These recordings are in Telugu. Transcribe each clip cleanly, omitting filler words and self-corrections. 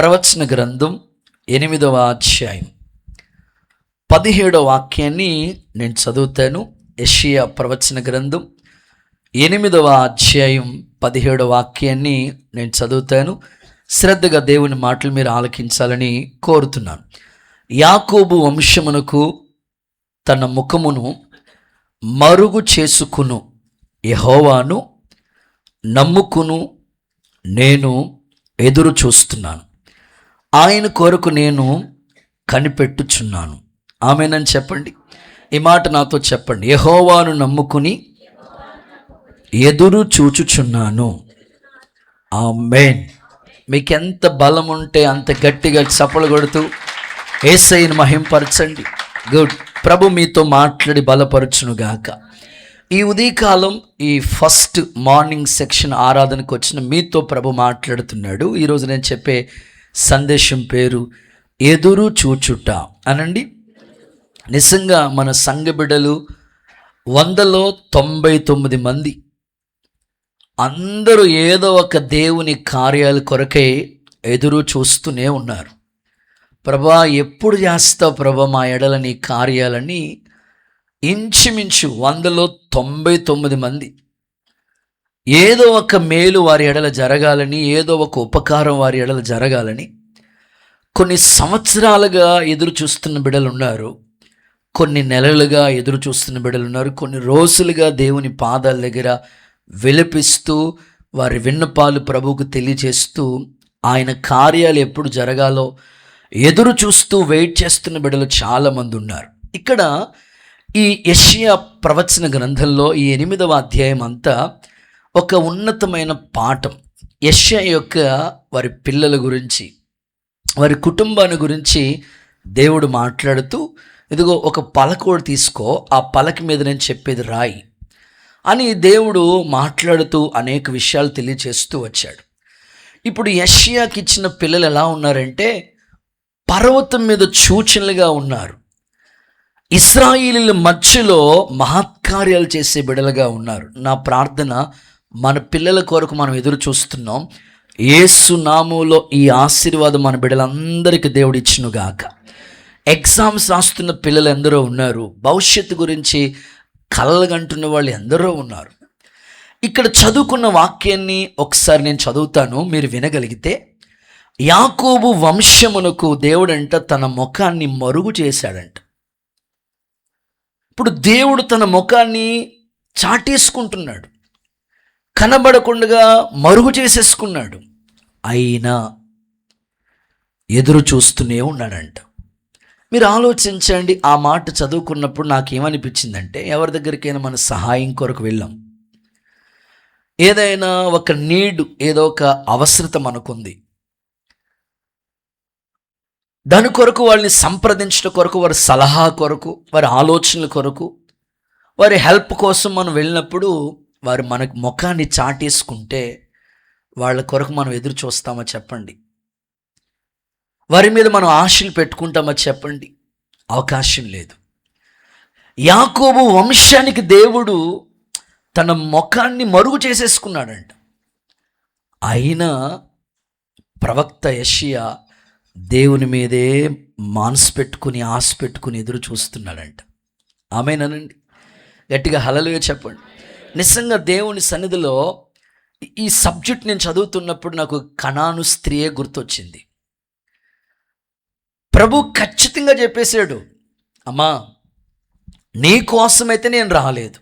ప్రవచన గ్రంథం 8వ అధ్యాయం 17వ వాక్యాన్ని నేను చదువుతాను. యెషయా ప్రవచన గ్రంథం 8వ అధ్యాయం 17వ వాక్యాన్ని నేను చదువుతాను. శ్రద్ధగా దేవుని మాటలు మీరు ఆలకించాలని కోరుతున్నాను. యాకోబు వంశమునకు తన ముఖమును మరుగు చేసుకును యెహోవాను నమ్ముకును నేను ఎదురు చూస్తున్నాను. ఆయన కొరకు నేను కనిపెట్టుచున్నాను. ఆమేనని చెప్పండి. ఈ మాట నాతో చెప్పండి. యెహోవాను నమ్ముకుని ఎదురు చూచుచున్నాను. ఆమేన్. మీకు ఎంత బలం ఉంటే అంత గట్టిగా చప్పలు కొడుతూ యేసయ్యను మహింపరచండి. గుడ్. ప్రభు మీతో మాట్లాడి బలపరచునుగాక. ఈ ఉదయకాలం ఈ ఫస్ట్ మార్నింగ్ సెక్షన్ ఆరాధనకు వచ్చిన మీతో ప్రభు మాట్లాడుతున్నాడు. ఈరోజు నేను చెప్పే సందేశం పేరు ఎదురు చూచుట అనండి. నిజంగా మన సంఘ బిడ్డలు 100లో 99 మంది అందరూ ఏదో ఒక దేవుని కార్యాల కొరకై ఎదురు చూస్తూనే ఉన్నారు. ప్రభా ఎప్పుడు చేస్తావు ప్రభా మా ఎడల నీ కార్యాలని ఇంచుమించు 100లో 99 మంది ఏదో ఒక మేలు వారి ఎడల జరగాలని, ఏదో ఒక ఉపకారం వారి ఎడల జరగాలని కొన్ని సంవత్సరాలుగా ఎదురు చూస్తున్న బిడ్డలు ఉన్నారు. కొన్ని నెలలుగా ఎదురు చూస్తున్న బిడ్డలు ఉన్నారు. కొన్ని రోజులుగా దేవుని పాదాల దగ్గర విలపిస్తూ వారి విన్నపాలు ప్రభువుకు తెలియజేస్తూ ఆయన కార్యాలు ఎప్పుడు జరగాలో ఎదురు చూస్తూ వెయిట్ చేస్తున్న బిడ్డలు చాలామంది ఉన్నారు. ఇక్కడ ఈ యెషయా ప్రవచన గ్రంథంలో ఈ 8వ అధ్యాయం అంతా ఒక ఉన్నతమైన పాఠం. యెషయా యొక్క వారి పిల్లల గురించి, వారి కుటుంబాన్ని గురించి దేవుడు మాట్లాడుతూ, ఇదిగో ఒక పలకోడు తీసుకో, ఆ పలక మీద నేను చెప్పేది రాయి అని దేవుడు మాట్లాడుతూ అనేక విషయాలు తెలియజేస్తూ వచ్చాడు. ఇప్పుడు యెషయాకి ఇచ్చిన పిల్లలు ఎలా ఉన్నారంటే పర్వతం మీద సూచనలుగా ఉన్నారు. ఇశ్రాయేలీయుల మధ్యలో మహత్కార్యాలు చేసే బిడ్డలుగా ఉన్నారు. నా ప్రార్థన, మన పిల్లల కొరకు మనం ఎదురు చూస్తున్నాం. యేసు నామములో ఈ ఆశీర్వాదం మన బిడ్డలందరికీ దేవుడు ఇచ్చునుగాక. ఎగ్జామ్స్ రాస్తున్న పిల్లలు ఎందరో ఉన్నారు. భవిష్యత్తు గురించి కలలుగంటున్న వాళ్ళు ఎందరో ఉన్నారు. ఇక్కడ చదువుకున్న వాక్యాన్ని ఒకసారి నేను చదువుతాను, మీరు వినగలిగితే. యాకోబు వంశమునకు దేవుడంట తన ముఖాన్ని మరుగు చేశాడంట. ఇప్పుడు దేవుడు తన ముఖాన్ని చాటేసుకుంటున్నాడు, కనబడకుండా మరుగు చేసేసుకున్నాడు. అయినా ఎదురు చూస్తూనే ఉన్నాడంట. మీరు ఆలోచించండి. ఆ మాట చదువుకున్నప్పుడు నాకేమనిపించిందంటే, ఎవరి దగ్గరికైనా మన సహాయం కొరకు వెళ్ళాం, ఏదైనా ఒక నీడ్, ఏదో ఒక అవసరత మనకుంది, దాని కొరకు వాళ్ళని సంప్రదించడం కొరకు, వారి సలహా కొరకు, వారి ఆలోచనల కొరకు, వారి హెల్ప్ కోసం మనం వెళ్ళినప్పుడు వారు మనకు ముఖాన్ని చాటేసుకుంటే వాళ్ళ కొరకు మనం ఎదురు చూస్తామా చెప్పండి? వారి మీద మనం ఆశలు పెట్టుకుంటామా చెప్పండి? అవకాశం లేదు. యాకోబు వంశానికి దేవుడు తన ముఖాన్ని మరుగు చేసేసుకున్నాడంట. అయినా ప్రవక్త యెషయా దేవుని మీదే మనసు పెట్టుకుని, ఆశ పెట్టుకుని ఎదురు చూస్తున్నాడంట. ఆమేనండి. గట్టిగా హల్లెలూయా చెప్పండి. నిజంగా దేవుని సన్నిధిలో ఈ సబ్జెక్ట్ నేను చదువుతున్నప్పుడు నాకు కనాను స్త్రీయే గుర్తొచ్చింది. ప్రభు ఖచ్చితంగా చెప్పేశాడు, అమ్మా నీ కోసమైతే నేను రాలేదు,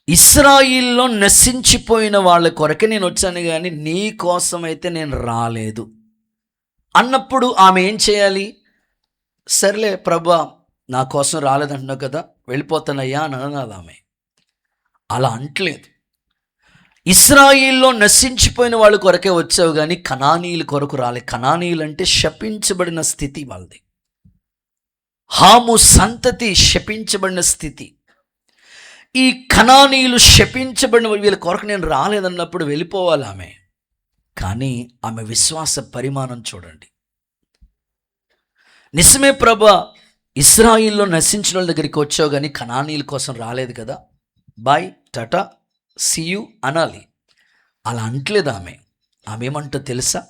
ఇశ్రాయిల్లో నశించిపోయిన వాళ్ళ కొరకే నేను వచ్చాను, కానీ నీ కోసమైతే నేను రాలేదు అన్నప్పుడు ఆమె ఏం చేయాలి? సర్లే ప్రభా, నా కోసం రాలేదంటున్నావు కదా, వెళ్ళిపోతానయ్యా అని అనాలి. ఆమె అలా అంటలేదు. ఇశ్రాయిల్లో నశించిపోయిన వాళ్ళ కొరకే వచ్చావు కానీ కనానీయుల కొరకు రాలే. కనానీయులు అంటే శపించబడిన స్థితి వాళ్ళది. హాము సంతతి శపించబడిన స్థితి. ఈ కనానీయులు శపించబడిన వీళ్ళ కొరకు నేను రాలేదన్నప్పుడు వెళ్ళిపోవాలి ఆమె. కానీ ఆమె విశ్వాస పరిమాణం చూడండి. నిజమే ప్రభా, ఇశ్రాయిల్లో నశించిన వాళ్ళ దగ్గరికి వచ్చావు కానీ కనానీయుల కోసం రాలేదు కదా, బాయ్ టాటా సీయు అనాలి. అలా అంటలేదు ఆమె. ఆమె ఏమంటో తెలుసా?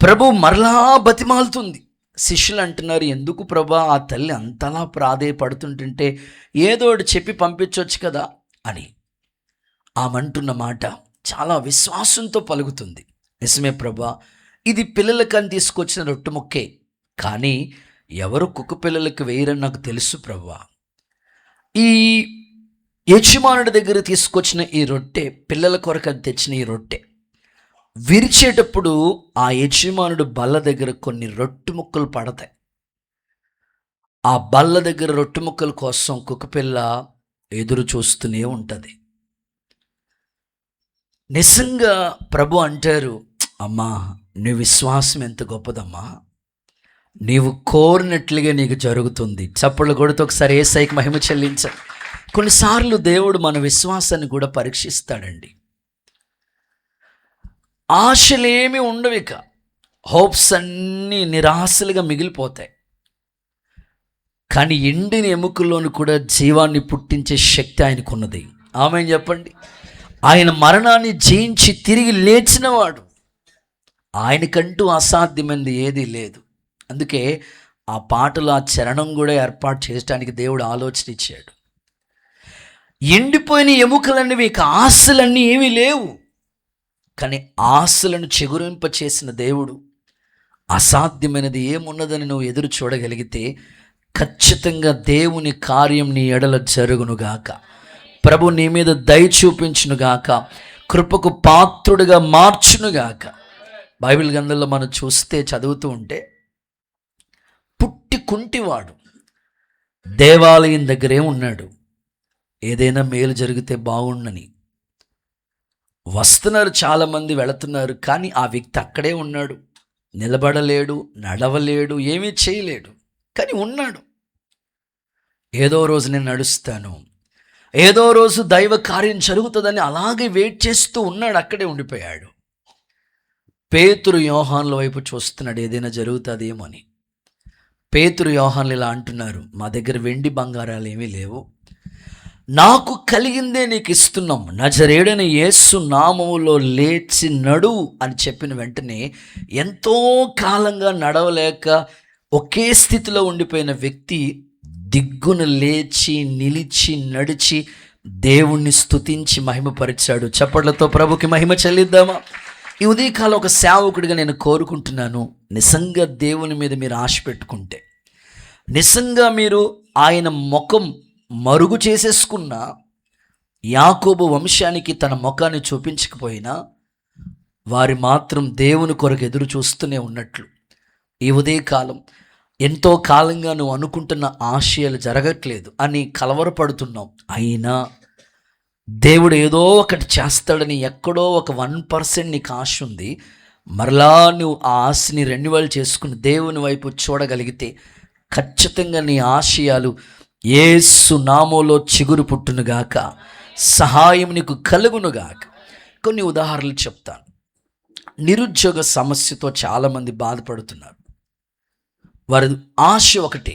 ప్రభు మరలా బతిమాలుతుంది. శిష్యులు అంటున్నారు, ఎందుకు ప్రభా ఆ తల్లి అంతలా ప్రాధేయపడుతుంటుంటే ఏదో ఒకటి చెప్పి పంపించవచ్చు కదా అని. ఆమంటున్న మాట చాలా విశ్వాసంతో పలుకుతుంది. నిజమే ప్రభా, ఇది పిల్లలకని తీసుకొచ్చిన రొట్టె ముక్కే, కానీ ఎవరు కుక్క పిల్లలకు వేయరని నాకు తెలుసు ప్రభా. ఈ యజమానుడి దగ్గర తీసుకొచ్చిన ఈ రొట్టె, పిల్లల కొరకు తెచ్చిన ఈ రొట్టె విరిచేటప్పుడు ఆ యజమానుడు బల్ల దగ్గర కొన్ని రొట్టె ముక్కలు పడతాయి. ఆ బల్ల దగ్గర రొట్టె ముక్కల కోసం కుక్కపిల్ల ఎదురు చూస్తూనే ఉంటుంది. నిజంగా ప్రభు అంటారు, అమ్మా నీ విశ్వాసం ఎంత గొప్పదమ్మా, నీవు కోరినట్లుగా నీకు జరుగుతుంది. చప్పట్లు కొడుతూ ఒకసారి యేసయ్యకి మహిమ చెల్లించాలి. కొన్నిసార్లు దేవుడు మన విశ్వాసాన్ని కూడా పరీక్షిస్తాడండి. ఆశలేమి ఉండవు, ఇక హోప్స్ అన్నీ నిరాశలుగా మిగిలిపోతాయి. కానీ ఎండిన ఎముకల్లోని కూడా జీవాన్ని పుట్టించే శక్తి ఆయనకున్నది. ఆమెను చెప్పండి. ఆయన మరణాన్ని జయించి తిరిగి లేచినవాడు. ఆయనకంటూ అసాధ్యమైనది ఏదీ లేదు. అందుకే ఆ పాటలు, ఆ చరణం కూడా ఏర్పాటు చేయడానికి దేవుడు ఆలోచన ఇచ్చాడు. ఎండిపోయిన ఎముకలన్నీ, ఇక ఆశలన్నీ ఏమీ లేవు, కానీ ఆశలను చెగురింప చేసిన దేవుడు, అసాధ్యమైనది ఏమున్నదని నువ్వు ఎదురు చూడగలిగితే ఖచ్చితంగా దేవుని కార్యం నీ ఎడల జరుగునుగాక. ప్రభు నీ మీద దయ చూపించునుగాక, కృపకు పాత్రుడిగా మార్చునుగాక. బైబిల్ గ్రంథంలో మనం చూస్తే, చదువుతూ ఉంటే, పుట్టి కుంటివాడు దేవాలయం దగ్గరే ఉన్నాడు. ఏదైనా మేలు జరిగితే బాగుండని వస్తున్నారు, చాలామంది వెళుతున్నారు, కానీ ఆ వ్యక్తి అక్కడే ఉన్నాడు. నిలబడలేడు, నడవలేడు, ఏమీ చేయలేడు, కానీ ఉన్నాడు. ఏదో రోజు నేను నడుస్తాను, ఏదో రోజు దైవ కార్యం జరుగుతుందని అలాగే వెయిట్ చేస్తూ ఉన్నాడు, అక్కడే ఉండిపోయాడు. పేతురు యోహానుల వైపు చూస్తున్నాడు, ఏదైనా జరుగుతుందేమో అని. పేతురు యోహానులు ఇలా అంటున్నారు, మా దగ్గర వెండి బంగారాలు ఏమీ లేవు, నాకు కలిగిందే నీకు ఇస్తున్నాం, నజరేయుడైన యేసు నామములో లేచి నడువు అని చెప్పిన వెంటనే ఎంతో కాలంగా నడవలేక ఒకే స్థితిలో ఉండిపోయిన వ్యక్తి దిగ్గున లేచి నిలిచి నడిచి దేవుణ్ణి స్తుతించి మహిమపరిచాడు. చప్పట్లతో ప్రభుకి మహిమ చెల్లిద్దామా? ఈ ఉదయకాలం ఒక సేవకుడిగా నేను కోరుకుంటున్నాను, నిజంగా దేవుని మీద మీరు ఆశ పెట్టుకుంటే, నిజంగా మీరు ఆయన ముఖం మరుగు చేసేసుకున్న యాకోబు వంశానికి తన ముఖాన్ని చూపించకపోయినా వారి మాత్రం దేవుని కొరకు ఎదురు చూస్తూనే ఉన్నట్లు, ఈ ఉదయకాలం ఎంతో కాలంగా నువ్వు అనుకుంటున్న ఆశయాలు జరగట్లేదు అని కలవరపడుతున్నావు, అయినా దేవుడు ఏదో ఒకటి చేస్తాడని ఎక్కడో ఒక 1% నీకు ఆశ ఉంది. మరలా నువ్వు ఆ ఆశని రెన్యువల్ చేసుకుని దేవుని వైపు చూడగలిగితే ఖచ్చితంగా నీ ఆశయాలు యేసు నామములో చిగురు పుట్టునుగాక, సహాయం నీకు కలుగునుగాక. కొన్ని ఉదాహరణలు చెప్తాను. నిరుద్యోగ సమస్యతో చాలామంది బాధపడుతున్నారు. వారి ఆశ ఒకటి,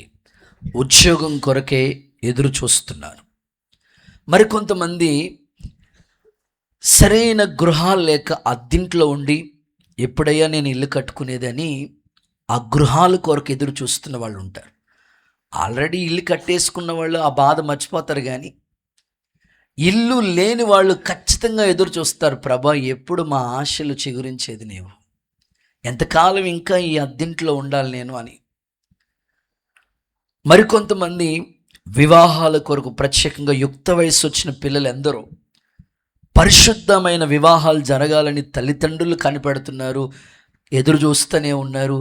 ఉద్యోగం కొరకే ఎదురు చూస్తున్నారు. మరికొంతమంది సరైన గృహాలు లేక అద్దింట్లో ఉండి ఎప్పుడయ్యా నేను ఇల్లు కట్టుకునేదని ఆ గృహాల కొరకు ఎదురు చూస్తున్న వాళ్ళు ఉంటారు. ఆల్రెడీ ఇల్లు కట్టేసుకున్న వాళ్ళు ఆ బాధ మర్చిపోతారు, కానీ ఇల్లు లేని వాళ్ళు ఖచ్చితంగా ఎదురు చూస్తారు, ప్రభా ఎప్పుడు మా ఆశలు చిగురించేది నీవు, ఎంతకాలం ఇంకా ఈ అద్దింట్లో ఉండాలి నేను అని. మరికొంతమంది వివాహాల కొరకు, ప్రత్యేకంగా యుక్త వయసు వచ్చిన పిల్లలు ఎందరో పరిశుద్ధమైన వివాహాలు జరగాలని తల్లిదండ్రులు కనిపెడుతున్నారు, ఎదురు చూస్తూనే ఉన్నారు,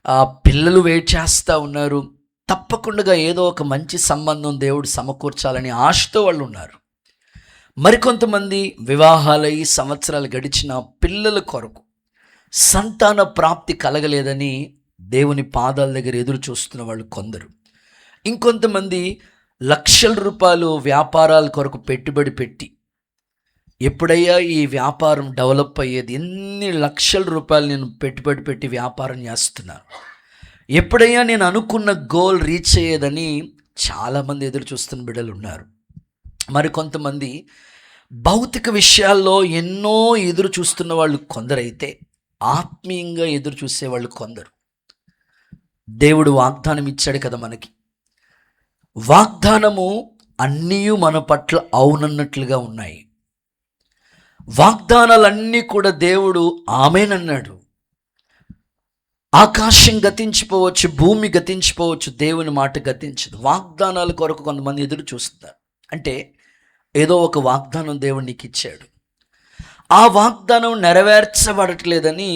ఆ పిల్లలు వెయిట్ చేస్తూ ఉన్నారు. తప్పకుండా ఏదో ఒక మంచి సంబంధం దేవుడు సమకూర్చాలని ఆశతో వాళ్ళు ఉన్నారు. మరికొంతమంది వివాహాలై సంవత్సరాలు గడిచిన పిల్లల కొరకు సంతాన ప్రాప్తి కలగలేదని దేవుని పాదాల దగ్గర ఎదురు చూస్తున్న వాళ్ళు కొందరు. ఇంకొంతమంది లక్షల రూపాయలు వ్యాపారాల కొరకు పెట్టుబడి పెట్టి, ఎప్పుడయ్యా ఈ వ్యాపారం డెవలప్ అయ్యేది, ఎన్ని లక్షల రూపాయలు నేను పెట్టుబడి పెట్టి వ్యాపారం చేస్తున్నాను, ఎప్పుడయ్యా నేను అనుకున్న గోల్ రీచ్ అయ్యేదని చాలామంది ఎదురు చూస్తున్న బిడ్డలు ఉన్నారు. మరికొంతమంది భౌతిక విషయాల్లో ఎన్నో ఎదురు చూస్తున్న వాళ్ళు కొందరైతే, ఆత్మీయంగా ఎదురు చూసేవాళ్ళు కొందరు. దేవుడు వాగ్దానం ఇచ్చాడు కదా మనకి. వాగ్దానము అన్నీ మన పట్ల అవునన్నట్లుగా ఉన్నాయి. వాగ్దానాలన్నీ కూడా దేవుడు ఆమేనన్నాడు. ఆకాశం గతించిపోవచ్చు, భూమి గతించిపోవచ్చు, దేవుని మాట గతించదు. వాగ్దానాల కొరకు కొంతమంది ఎదురు చూస్తారు. అంటే ఏదో ఒక వాగ్దానం దేవుడు నీకు ఇచ్చాడు, ఆ వాగ్దానం నెరవేర్చబడట్లేదని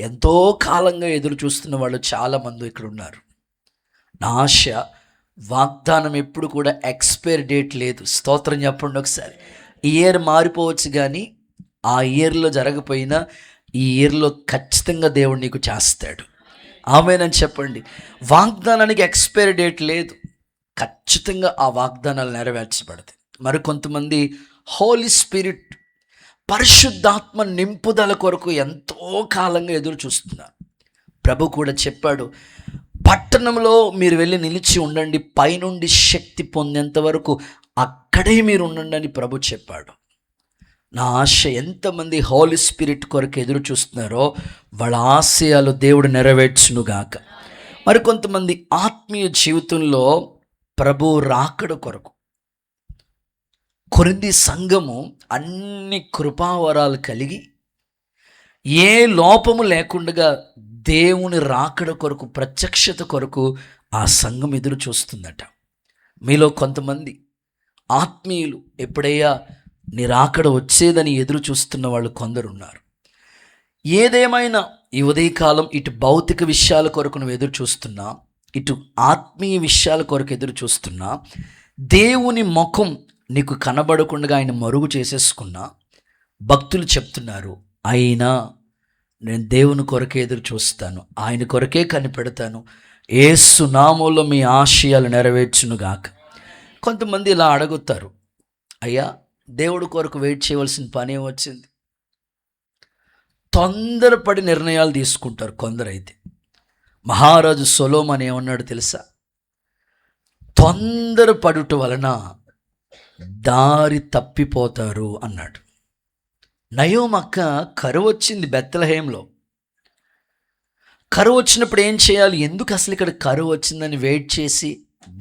ఎంతో కాలంగా ఎదురు చూస్తున్న వాళ్ళు చాలామంది ఇక్కడ ఉన్నారు. నా ఆశ, వాగ్దానం ఎప్పుడు కూడా ఎక్స్పైర్ డేట్ లేదు. స్తోత్రం చెప్పండి ఒకసారి. ఈ ఇయర్ మారిపోవచ్చు, కానీ ఆ ఇయర్లో జరగపోయినా ఈ ఇయర్లో ఖచ్చితంగా దేవుడు నీకు చేస్తాడు. ఆమేనని చెప్పండి. వాగ్దానానికి ఎక్స్పైరీ డేట్ లేదు. ఖచ్చితంగా ఆ వాగ్దానాలు నెరవేర్చబడతాయి. మరికొంతమంది హోలీ స్పిరిట్, పరిశుద్ధాత్మ నింపుదల కొరకు ఎంతో కాలంగా ఎదురు చూస్తున్నారు. ప్రభు కూడా చెప్పాడు, పట్టణంలో మీరు వెళ్ళి నిలిచి ఉండండి, పైనుండి శక్తి పొందేంత వరకు అక్కడే మీరు ఉండండి అని ప్రభు చెప్పాడు. నా ఆశ, ఎంతమంది హోలీ స్పిరిట్ కొరకు ఎదురు చూస్తున్నారో వాళ్ళ ఆశయాలు దేవుడు నెరవేర్చునుగాక. మరికొంతమంది ఆత్మీయ జీవితంలో ప్రభు రాకడ కొరకు, కొరింథీ సంఘము అన్ని కృపావరాలు కలిగి ఏ లోపము లేకుండా దేవుని రాకడ కొరకు, ప్రత్యక్షత కొరకు ఆ సంఘం ఎదురు చూస్తుందట. మీలో కొంతమంది ఆత్మీయులు ఎప్పుడయ్యా నీ రాకడ వచ్చేదని ఎదురు చూస్తున్న వాళ్ళు కొందరున్నారు. ఏదేమైనా ఈ ఉదయకాలం ఇటు భౌతిక విషయాల కొరకు నువ్వు ఎదురు చూస్తున్నా, ఇటు ఆత్మీయ విషయాల కొరకు ఎదురు చూస్తున్నా, దేవుని ముఖం నీకు కనబడకుండా ఆయన మరుగు చేసేసుకున్నా, భక్తులు చెప్తున్నారు, అయినా నేను దేవుని కొరకే ఎదురు చూస్తాను, ఆయన కొరకే కనిపెడతాను, యేసు నామములో మీ ఆశయాలు నెరవేర్చునుగాక. కొంతమంది ఇలా అడుగుతారు, అయ్యా దేవుడి కొరకు వెయిట్ చేయవలసిన పని వచ్చింది. తొందరపడి నిర్ణయాలు తీసుకుంటారు కొందరైతే. మహారాజు సొలొమోను ఏమన్నాడు తెలుసా? తొందరపడుట వలన దారి తప్పిపోతారు అన్నాడు. నయోమక్క కరువు వచ్చింది బెత్లెహేంలో. కరువు వచ్చినప్పుడు ఏం చేయాలి, ఎందుకు అసలు ఇక్కడ కరువు వచ్చిందని వెయిట్ చేసి,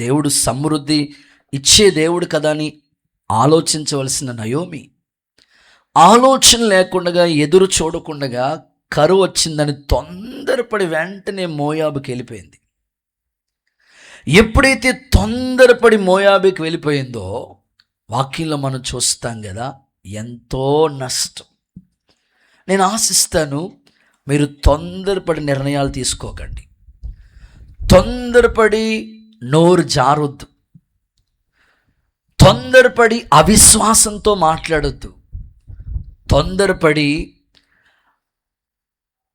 దేవుడు సమృద్ధి ఇచ్చే దేవుడు కదా అని ఆలోచించవలసిన నయోమి ఆలోచన లేకుండా, ఎదురు చూడకుండా కరువు వచ్చిందని తొందరపడి వెంటనే మోయాబుకి వెళ్ళిపోయింది. ఎప్పుడైతే తొందరపడి మోయాబుకి వెళ్ళిపోయిందో, వాక్యంలో మనం చూస్తాం కదా, ఎంతో నష్టం. నేను ఆశిస్తాను మీరు తొందరపడి నిర్ణయాలు తీసుకోకండి, తొందరపడి నోరు జారొద్దు, తొందరపడి అవిశ్వాసంతో మాట్లాడొద్దు, తొందరపడి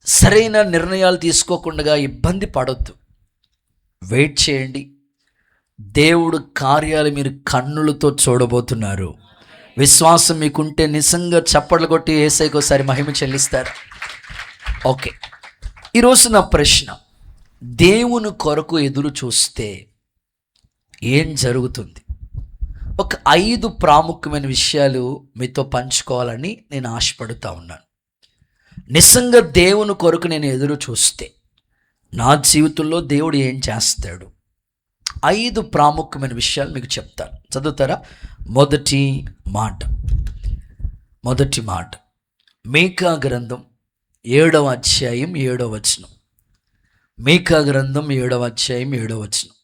సరైన నిర్ణయాలు తీసుకోకుండా ఇబ్బంది పడొద్దు. వెయిట్ చేయండి. దేవుడు కార్యాలు మీరు కన్నులతో చూడబోతున్నారు. విశ్వాసం మీకుంటే నిజంగా చప్పట్లు కొట్టి యేసయ్యకు ఒకసారి మహిమ చెల్లిస్తారు. ఓకే, ఈరోజు నా ప్రశ్న, దేవుని కొరకు ఎదురు చూస్తే ఏం జరుగుతుంది? ఒక 5 ప్రాముఖ్యమైన విషయాలు మీతో పంచుకోవాలని నేను ఆశపడుతూ ఉన్నాను. నిజంగా దేవుని కొరకు నేను ఎదురు చూస్తే నా జీవితంలో దేవుడు ఏం చేస్తాడు? 5 ప్రాముఖ్యమైన విషయాలు మీకు చెప్తాను. చదువుతారా? మొదటి మాట మీకా గ్రంథం 7వ అధ్యాయం 7వ వచనం. మీకా గ్రంథం 7వ అధ్యాయం 7వ వచనం.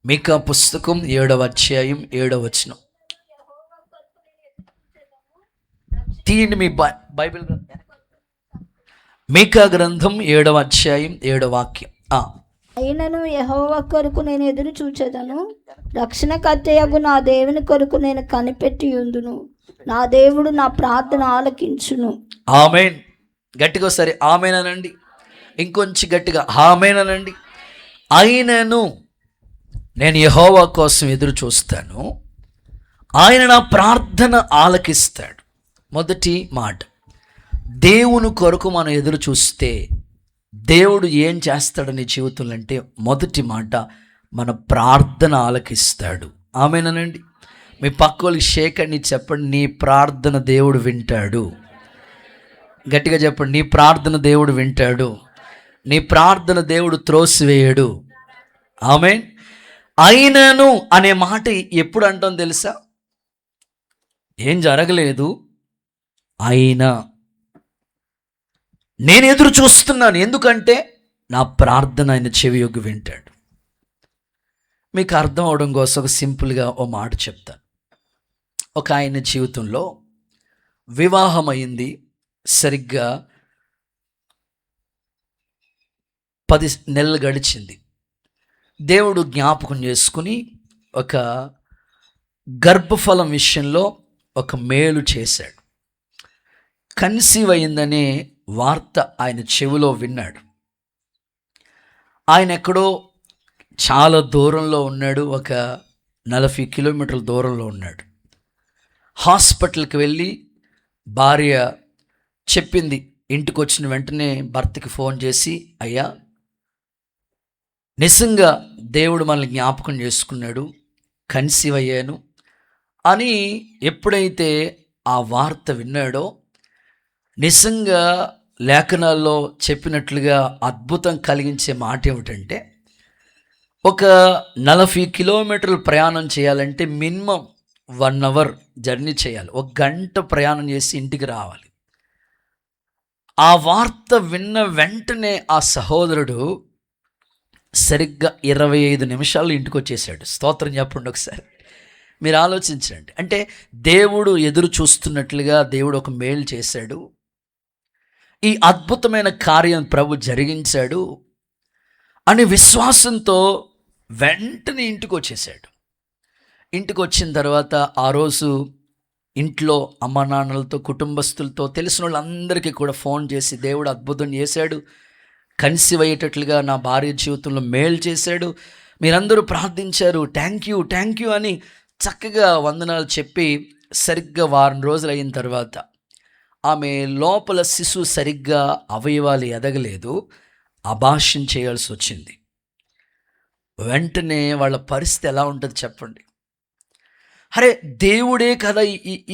మీకా పుస్తకం 7వ అధ్యాయం 7వ వచనం. తీయండి మీ బైబిల్. మీకా గ్రంథం 7వ అధ్యాయం 7వ వాక్యం. అయినను యెహోవా కొరకు నేను ఎదురు చూచెదను, రక్షణకర్తయగు నా దేవుని కొరకు నేను కనిపెట్టి ఉందును, నా దేవుడు నా ప్రార్థన ఆలకించును. ఆమేన్. గట్టిగా సరే ఆమేన్ అనండి. ఇంకొంచెం గట్టిగా ఆమేన్ అనండి. అయినను నేను యెహోవా కోసం ఎదురు చూస్తాను, ఆయన నా ప్రార్థన ఆలకిస్తాడు. మొదటి మాట, దేవుని కొరకు మనం ఎదురు చూస్తే దేవుడు ఏం చేస్తాడని జీవితంలో అంటే, మొదటి మాట, మన ప్రార్థన ఆలకిస్తాడు. ఆమేనండి. మీ పక్కోళ్ళకి షేక్ అని చెప్పండి, నీ ప్రార్థన దేవుడు వింటాడు. గట్టిగా చెప్పండి, నీ ప్రార్థన దేవుడు వింటాడు, నీ ప్రార్థన దేవుడు త్రోసివేయడు. ఆమేన్. అయినను అనే మాట ఎప్పుడు అంటాం తెలుసా? ఏం జరగలేదు, అయినా నేను ఎదురు చూస్తున్నాను, ఎందుకంటే నా ప్రార్థన ఆయన చెవి యొగ్గి వింటాడు. మీకు అర్థం అవడం కోసం ఒక సింపుల్గా ఓ మాట చెప్తాను. ఒక ఆయన జీవితంలో వివాహం అయింది, సరిగ్గా 10 నెలలు గడిచింది. దేవుడు జ్ఞాపకం చేసుకుని ఒక గర్భఫలం విషయంలో ఒక మేలు చేశాడు. కన్సీవ్ అయిందనే వార్త ఆయన చెవిలో విన్నాడు. ఆయన ఎక్కడో చాలా దూరంలో ఉన్నాడు, ఒక 40 కిలోమీటర్ల దూరంలో ఉన్నాడు. హాస్పిటల్కి వెళ్ళి భార్య చెప్పింది, ఇంటికి వచ్చిన వెంటనే భర్తకి ఫోన్ చేసి, అయ్యా నిజంగా దేవుడు మనల్ని జ్ఞాపకం చేసుకున్నాడు, కన్సీవ్ అయ్యాను అని ఎప్పుడైతే ఆ వార్త విన్నాడో, నిజంగా లేఖనాల్లో చెప్పినట్లుగా అద్భుతం కలిగించే మాట ఏమిటంటే, ఒక 40 కిలోమీటర్లు ప్రయాణం చేయాలంటే మినిమం 1 అవర్ జర్నీ చేయాలి, 1 గంట ప్రయాణం చేసి ఇంటికి రావాలి. ఆ వార్త విన్న వెంటనే ఆ సహోదరుడు సరిగ్గా 25 నిమిషాల్లో ఇంటికి వచ్చేసాడు. స్తోత్రం చెప్పండి ఒకసారి. మీరు ఆలోచించండి. అంటే దేవుడు ఎదురు చూస్తున్నట్లుగా దేవుడు ఒక మేలు చేశాడు, ఈ అద్భుతమైన కార్యం ప్రభు జరిగించాడు అని విశ్వాసంతో వెంటనే ఇంటికి వచ్చేసాడు. ఇంటికి వచ్చిన తర్వాత ఆ రోజు ఇంట్లో అమ్మ నాన్నలతో, కుటుంబస్తులతో, తెలిసిన వాళ్ళందరికీ కూడా ఫోన్ చేసి దేవుడు అద్భుతం చేశాడు, కన్సీవ్ అయ్యేటట్లుగా నా భార్య జీవితంలో మేలు చేశాడు, మీరందరూ ప్రార్థించారు, థ్యాంక్ యూ అని చక్కగా వందనాలు చెప్పి, సరిగ్గా వారం రోజులు అయిన తర్వాత ఆమె లోపల శిశువు సరిగ్గా అవయవాలు ఎదగలేదు, అబార్షన్ చేయాల్సి వచ్చింది. వెంటనే వాళ్ళ పరిస్థితి ఎలా ఉంటుంది చెప్పండి? అరే దేవుడే కదా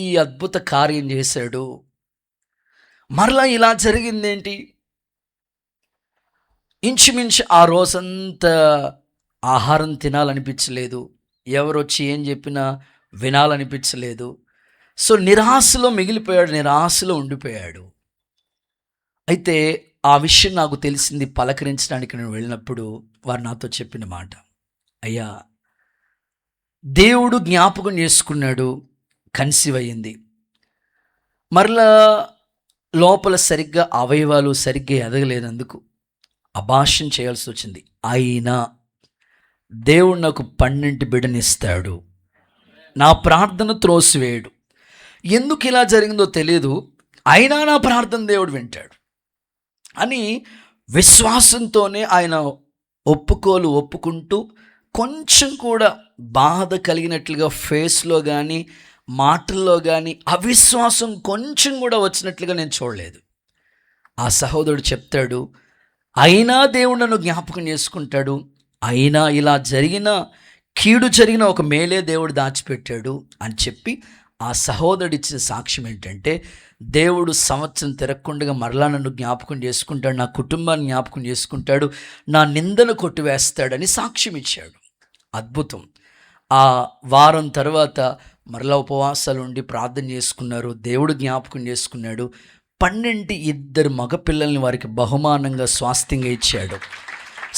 ఈ అద్భుత కార్యం చేశాడు, మరలా ఇలా జరిగిందేంటి? ఇంచుమించు ఆ రోజంతా ఆహారం తినాలనిపించలేదు, ఎవరు వచ్చి ఏం చెప్పినా వినాలనిపించలేదు. సో నిరాశలో మిగిలిపోయాడు, నిరాశలో ఉండిపోయాడు. అయితే ఆ విషయం నాకు తెలిసింది పలకరించడానికి నేను వెళ్ళినప్పుడు వారు నాతో చెప్పిన మాట, అయ్యా దేవుడు జ్ఞాపకం చేసుకున్నాడు, కన్సీవ్ అయ్యింది, మరలా లోపల సరిగ్గా అవయవాలు సరిగ్గా ఎదగలేనందుకు అబార్షన్ చేయాల్సి వచ్చింది, అయినా దేవుడు నాకు 12 బిడ్డనిస్తాడు, నా ప్రార్థన త్రోసివేయడు. ఎందుకు ఇలా జరిగిందో తెలియదు, అయినా నా ప్రార్థన దేవుడు వింటాడు అని విశ్వాసంతోనే ఆయన ఒప్పుకుంటూ కొంచెం కూడా బాధ కలిగినట్లుగా ఫేస్లో కానీ మాటల్లో కానీ అవిశ్వాసం కొంచెం కూడా వచ్చినట్లుగా నేను చూడలేదు. ఆ సహోదరుడు చెప్తాడు, అయినా దేవుడు నన్ను జ్ఞాపకం చేసుకుంటాడు, అయినా ఇలా జరిగిన కీడు జరిగిన ఒక మేలే దేవుడు దాచిపెట్టాడు అని చెప్పి ఆ సహోదరుడు ఇచ్చిన సాక్ష్యం ఏంటంటే, దేవుడు సంవత్సరం తిరగకుండా మరలా నన్ను జ్ఞాపకం చేసుకుంటాడు, నా కుటుంబాన్ని జ్ఞాపకం చేసుకుంటాడు, నా నిందను కొట్టివేస్తాడని సాక్ష్యం ఇచ్చాడు. అద్భుతం. ఆ వారం తర్వాత మరలా ఉపవాసాలు ఉండి ప్రార్థన చేసుకున్నారు, దేవుడు జ్ఞాపకం చేసుకున్నాడు, 12 మగపిల్లల్ని వారికి బహుమానంగా స్వాస్థ్యంగా ఇచ్చాడు.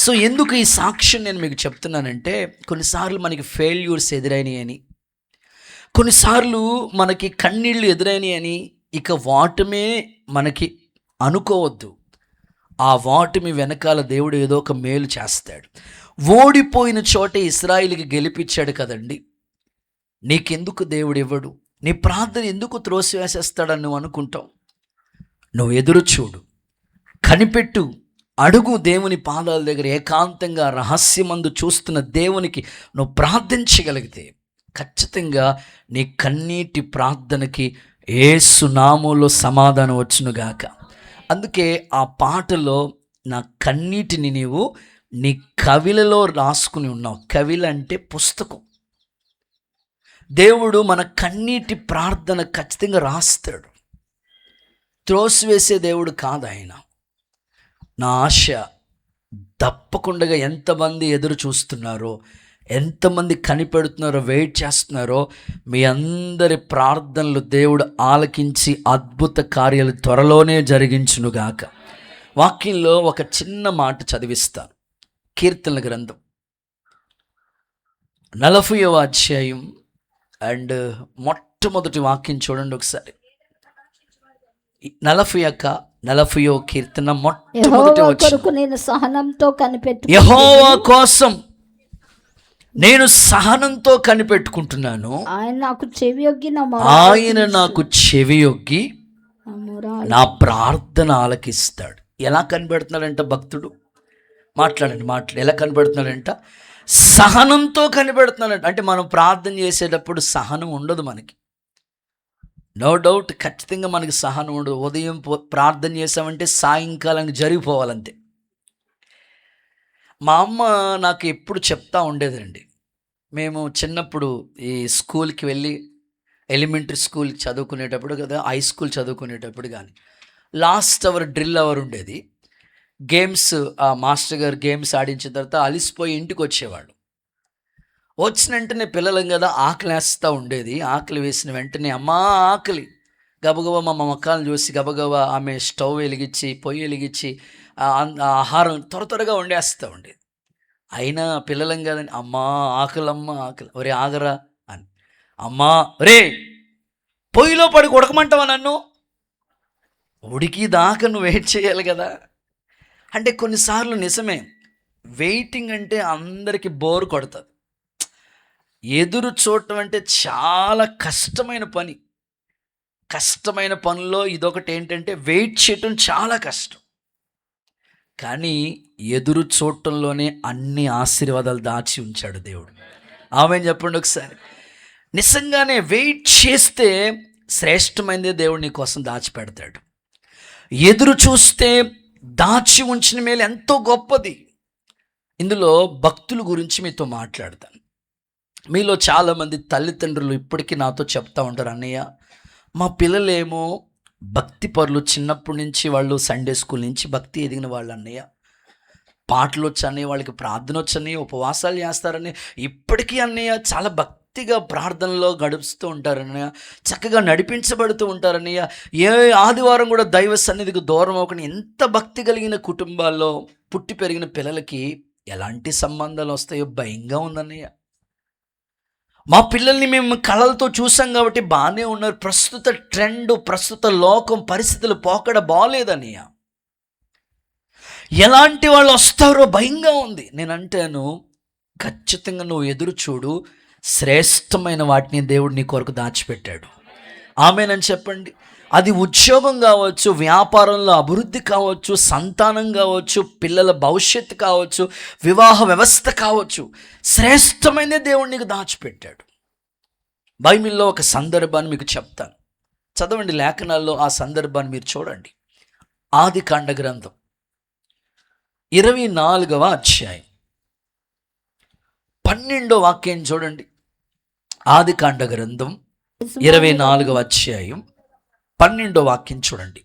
సో ఎందుకు ఈ సాక్ష్యం నేను మీకు చెప్తున్నానంటే, కొన్నిసార్లు మనకి ఫెయిల్యూర్స్ ఎదురైనాయి అని, కొన్నిసార్లు మనకి కన్నీళ్ళు ఎదురైనాయి అని ఇక వాటమే మనకి అనుకోవద్దు. ఆ వాటమి వెనకాల దేవుడు ఏదో ఒక మేలు చేస్తాడు. ఓడిపోయిన చోటే ఇశ్రాయేలుకి గెలిపించాడు కదండి, నీకెందుకు దేవుడు ఇవ్వడు? నీ ప్రార్థన ఎందుకు త్రోసివేసేస్తాడని నువ్వు అనుకుంటావు? నువ్వు ఎదురు చూడు, కనిపెట్టు, అడుగు. దేవుని పాదాల దగ్గర ఏకాంతంగా రహస్యమందు చూస్తున్న దేవునికి నువ్వు ప్రార్థించగలిగితే ఖచ్చితంగా నీ కన్నీటి ప్రార్థనకి యేసు నామములో సమాధానం వచ్చునుగాక. అందుకే ఆ పాటలో నా కన్నీటిని నీవు నీ కవిలలో రాసుకుని ఉన్నావు. కవిల అంటే పుస్తకం. దేవుడు మన కన్నీటి ప్రార్థన ఖచ్చితంగా రాస్తాడు. త్రోసివేసే దేవుడు కాదు ఆయన. నా ఆశ తప్పకుండా ఎంతమంది ఎదురు చూస్తున్నారో, ఎంతమంది కనిపెడుతున్నారో, వెయిట్ చేస్తున్నారో, మీ అందరి ప్రార్థనలు దేవుడు ఆలకించి అద్భుత కార్యాలు త్వరలోనే జరిగించునుగాక. వాక్యంలో ఒక చిన్న మాట చదివిస్తాను. కీర్తనల గ్రంథం 40వ అధ్యాయం అండ్ మొట్టమొదటి వాక్యం చూడండి ఒకసారి. 40వ కీర్తన మొట్టమొదటి కొరకు నేను సహనంతో కనిపెట్టు. యెహోవా కోసం నేను సహనంతో కనిపెట్టుకుంటున్నాను. ఆయన నాకు చెవియొగ్గి నా ప్రార్థన ఆలకిస్తాడు. ఎలా కనిపెడుతున్నాడంట భక్తుడు? మాట్లాడండి. ఎలా కనిపెడుతున్నాడంట? సహనంతో కనిపెడుతున్నాడంట. అంటే మనం ప్రార్థన చేసేటప్పుడు సహనం ఉండదు మనకి, నో డౌట్. ఖచ్చితంగా మనకి సహనం ఉండదు. ఉదయం ప్రార్థన చేసామంటే సాయంకాలం జరిగిపోవాలంతే. మా అమ్మ నాకు ఎప్పుడు చెప్తా ఉండేదండి. మేము చిన్నప్పుడు ఈ స్కూల్కి వెళ్ళి ఎలిమెంటరీ స్కూల్ చదువుకునేటప్పుడు కదా, హై స్కూల్ చదువుకునేటప్పుడు కానీ లాస్ట్ అవర్ డ్రిల్ అవర్ ఉండేది. గేమ్స్, ఆ మాస్టర్ గారు గేమ్స్ ఆడించిన తర్వాత అలిసిపోయి ఇంటికి వచ్చేవాళ్ళు. వచ్చిన వెంటనే పిల్లలం కదా, ఆకలి వేస్తూ ఉండేది. ఆకలి వేసిన వెంటనే అమ్మా ఆకలి, గబగబా మా మొక్కలను చూసి గబగబా ఆమె స్టవ్ వెలిగించి పొయ్యి వెలిగించి ఆహారం త్వరగా వండేస్తూ ఉండేది. అయినా పిల్లలం కదండి, అమ్మా ఆకలమ్మ ఆకలి, ఒరే ఆగరా అని. అమ్మా రే పొయ్యిలో పడి ఉడకమంటావా నన్ను? ఉడికి దాకా నువ్వు వెయిట్ చేయాలి కదా. అంటే కొన్నిసార్లు నిజమే, వెయిటింగ్ అంటే అందరికీ బోర్ కొడుతుంది. ఎదురు చూడటం అంటే చాలా కష్టమైన పని. కష్టమైన పనిలో ఇదొకటి ఏంటంటే వెయిట్ చేయటం చాలా కష్టం. కానీ ఎదురు చూడటంలోనే అన్ని ఆశీర్వాదాలు దాచి ఉంచాడు దేవుడు. ఆమేన్ చెప్పండి ఒకసారి. నిజంగానే వెయిట్ చేస్తే శ్రేష్టమైనదే దేవుడు నీ కోసం దాచిపెడతాడు. ఎదురు చూస్తే దాచి ఉంచిన మేలు ఎంతో గొప్పది. ఇందులో భక్తుల గురించి మీతో మాట్లాడతాను. మీలో చాలామంది తల్లిదండ్రులు ఇప్పటికీ నాతో చెప్తా ఉంటారు, అన్నయ్య మా పిల్లలేమో భక్తి పరులు, చిన్నప్పటి నుంచి వాళ్ళు సండే స్కూల్ నుంచి భక్తి ఎదిగిన వాళ్ళు అన్నయ్య, పాటలు వచ్చని, వాళ్ళకి ప్రార్థన వచ్చని, ఉపవాసాలు చేస్తారని, ఇప్పటికీ అన్నయ్య చాలా భక్తిగా ప్రార్థనలో గడుపుతూ ఉంటారన్నయ్య, చక్కగా నడిపించబడుతూ ఉంటారన్నయ్య, ఏ ఆదివారం కూడా దైవ సన్నిధికి దూరం అవ్వకుండా ఎంత భక్తి కలిగిన కుటుంబాల్లో పుట్టి పెరిగిన పిల్లలకి ఎలాంటి సంబంధాలు వస్తాయో భయంగా ఉందన్నయ్య. మా పిల్లల్ని మేము కళలతో చూసాం కాబట్టి బాగానే ఉన్నారు, ప్రస్తుత ట్రెండ్, ప్రస్తుత లోకం పరిస్థితులు పోకడ బాగోలేదన్నయ్య, ఎలాంటి వాళ్ళు వస్తారో భయంగా ఉంది. నేను అంటాను, ఖచ్చితంగా నువ్వు ఎదురు చూడు, శ్రేష్టమైన వాటిని దేవుడు నీ కొరకు దాచిపెట్టాడు. ఆమేనని చెప్పండి. అది ఉద్యోగం కావచ్చు, వ్యాపారంలో అభివృద్ధి కావచ్చు, సంతానం కావచ్చు, పిల్లల భవిష్యత్తు కావచ్చు, వివాహ వ్యవస్థ కావచ్చు, శ్రేష్టమైన దేవుడు నీకు దాచిపెట్టాడు. బైబిల్లో ఒక సందర్భాన్ని మీకు చెప్తాను, చదవండి లేఖనాల్లో. ఆ సందర్భాన్ని మీరు చూడండి. ఆదికాండ గ్రంథం 24వ అధ్యాయం 12వ వాక్యం చూడండి. ఆదికాండ గ్రంథం 24వ అధ్యాయం 12వ వాక్యం చూడండి.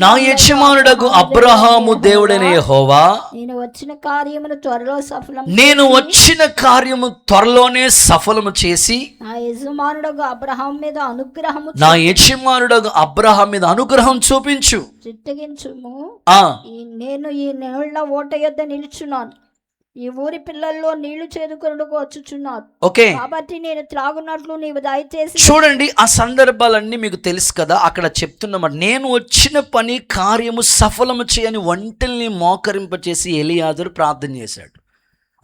నా యజమానుడగు అబ్రహాము దేవుడైన యెహోవా, నేను వచ్చిన కార్యము త్వరలోనే సఫలము చేసి నా యజమానుడగు అబ్రహాం మీద అనుగ్రహం చూపించు, చిత్తగించుము. నేను ఈ నీళ్ల ఓట యొద్ద నిలుచున్నాను, ఈ ఊరి పిల్లల్లో నీళ్లు చేదుకొనుటకు వచ్చుచున్నారు. ఓకే, కాబట్టి నేను త్రాగునట్లు నీవు దయచేసి. చూడండి, ఆ సందర్భాలన్నీ మీకు తెలుసు కదా. అక్కడ చెప్తున్నమాట, నేను వచ్చిన పని కార్యము సఫలము చేయని ఒంటెల్ని మోకరింపచేసి ఎలియాజరు ప్రార్థన చేశాడు.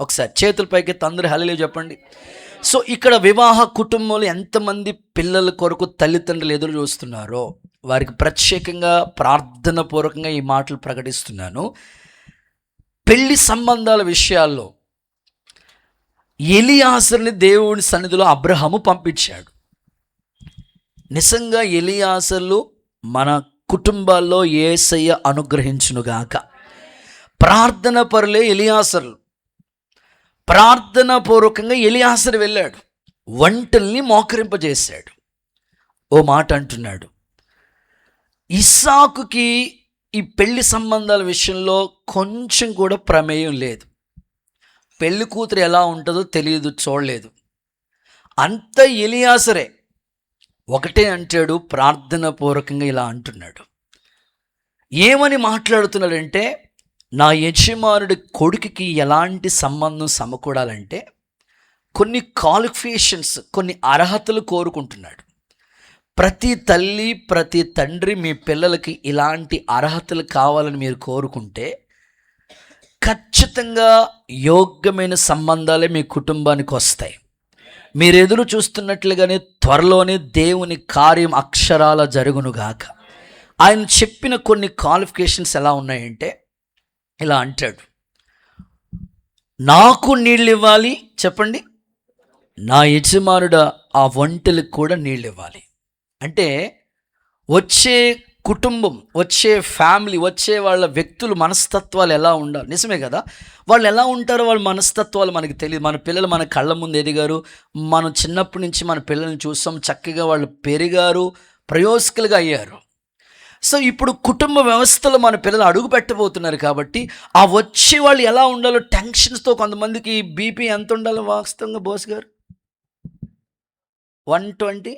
ఒకసారి చేతులపైకి అందరూ హల్లెలూయా చెప్పండి. సో ఇక్కడ వివాహ కుటుంబంలో ఎంతమంది పిల్లల కొరకు తల్లిదండ్రులు ఎదురు చూస్తున్నారో వారికి ప్రత్యేకంగా ప్రార్థన పూర్వకంగా ఈ మాటలు ప్రకటిస్తున్నాను. పెళ్లి సంబంధాల విషయాల్లో ఎలియాజరుని దేవుని సన్నిధిలో అబ్రహాము పంపించాడు. నిజంగా ఎలియాజరులు మన కుటుంబాల్లో యేసయ్య అనుగ్రహించునుగాక. ప్రార్థన పరులే ఎలియాజరులు. ప్రార్థన పూర్వకంగా ఎలియాజరు వెళ్ళాడు, ఒంటల్ని మోకరింపజేశాడు. ఓ మాట అంటున్నాడు, ఇస్సాకుకి ఈ పెళ్లి సంబంధాల విషయంలో కొంచెం కూడా ప్రమేయం లేదు. పెళ్లి కూతురు ఎలా ఉంటుందో తెలియదు, చూడలేదు. అంత ఎలియాసరే ఒకటే అంటాడు, ప్రార్థన పూర్వకంగా ఇలా అంటున్నాడు. ఏమని మాట్లాడుతున్నాడంటే, నా యజమానుడి కొడుకుకి ఎలాంటి సంబంధం సమకూడాలంటే కొన్ని క్వాలిఫికేషన్స్, కొన్ని అర్హతలు కోరుకుంటున్నాడు. ప్రతి తల్లి, ప్రతి తండ్రి మీ పిల్లలకి ఇలాంటి అర్హతలు కావాలని మీరు కోరుకుంటే ఖచ్చితంగా యోగ్యమైన సంబంధాలే మీ కుటుంబానికి వస్తాయి. మీరు ఎదురు చూస్తున్నట్లుగానే త్వరలోనే దేవుని కార్యం అక్షరాల జరుగునుగాక. ఆయన చెప్పిన కొన్ని క్వాలిఫికేషన్స్ ఎలా ఉన్నాయంటే ఇలా అంటాడు, నాకు నీళ్ళు ఇవ్వాలి, చెప్పండి, నా యజమానుడు ఆ ఒంటెలకు కూడా నీళ్ళు ఇవ్వాలి. అంటే వచ్చే కుటుంబం, వచ్చే ఫ్యామిలీ, వచ్చే వాళ్ళ వ్యక్తులు మనస్తత్వాలు ఎలా ఉండాలి? నిజమే కదా, వాళ్ళు ఎలా ఉంటారో వాళ్ళ మనస్తత్వాలు మనకి తెలియదు. మన పిల్లలు మన కళ్ళ ముందు ఎదిగారు, మనం చిన్నప్పటి నుంచి మన పిల్లల్ని చూస్తాం, చక్కగా వాళ్ళు పెరిగారు, ప్రయోజకులుగా అయ్యారు. సో ఇప్పుడు కుటుంబ వ్యవస్థలో మన పిల్లలు అడుగు పెట్టబోతున్నారు కాబట్టి ఆ వచ్చే వాళ్ళు ఎలా ఉండాలో టెన్షన్స్తో కొంతమందికి బీపీ ఎంత ఉండాలో వాస్తవంగా బోస్ గారు 120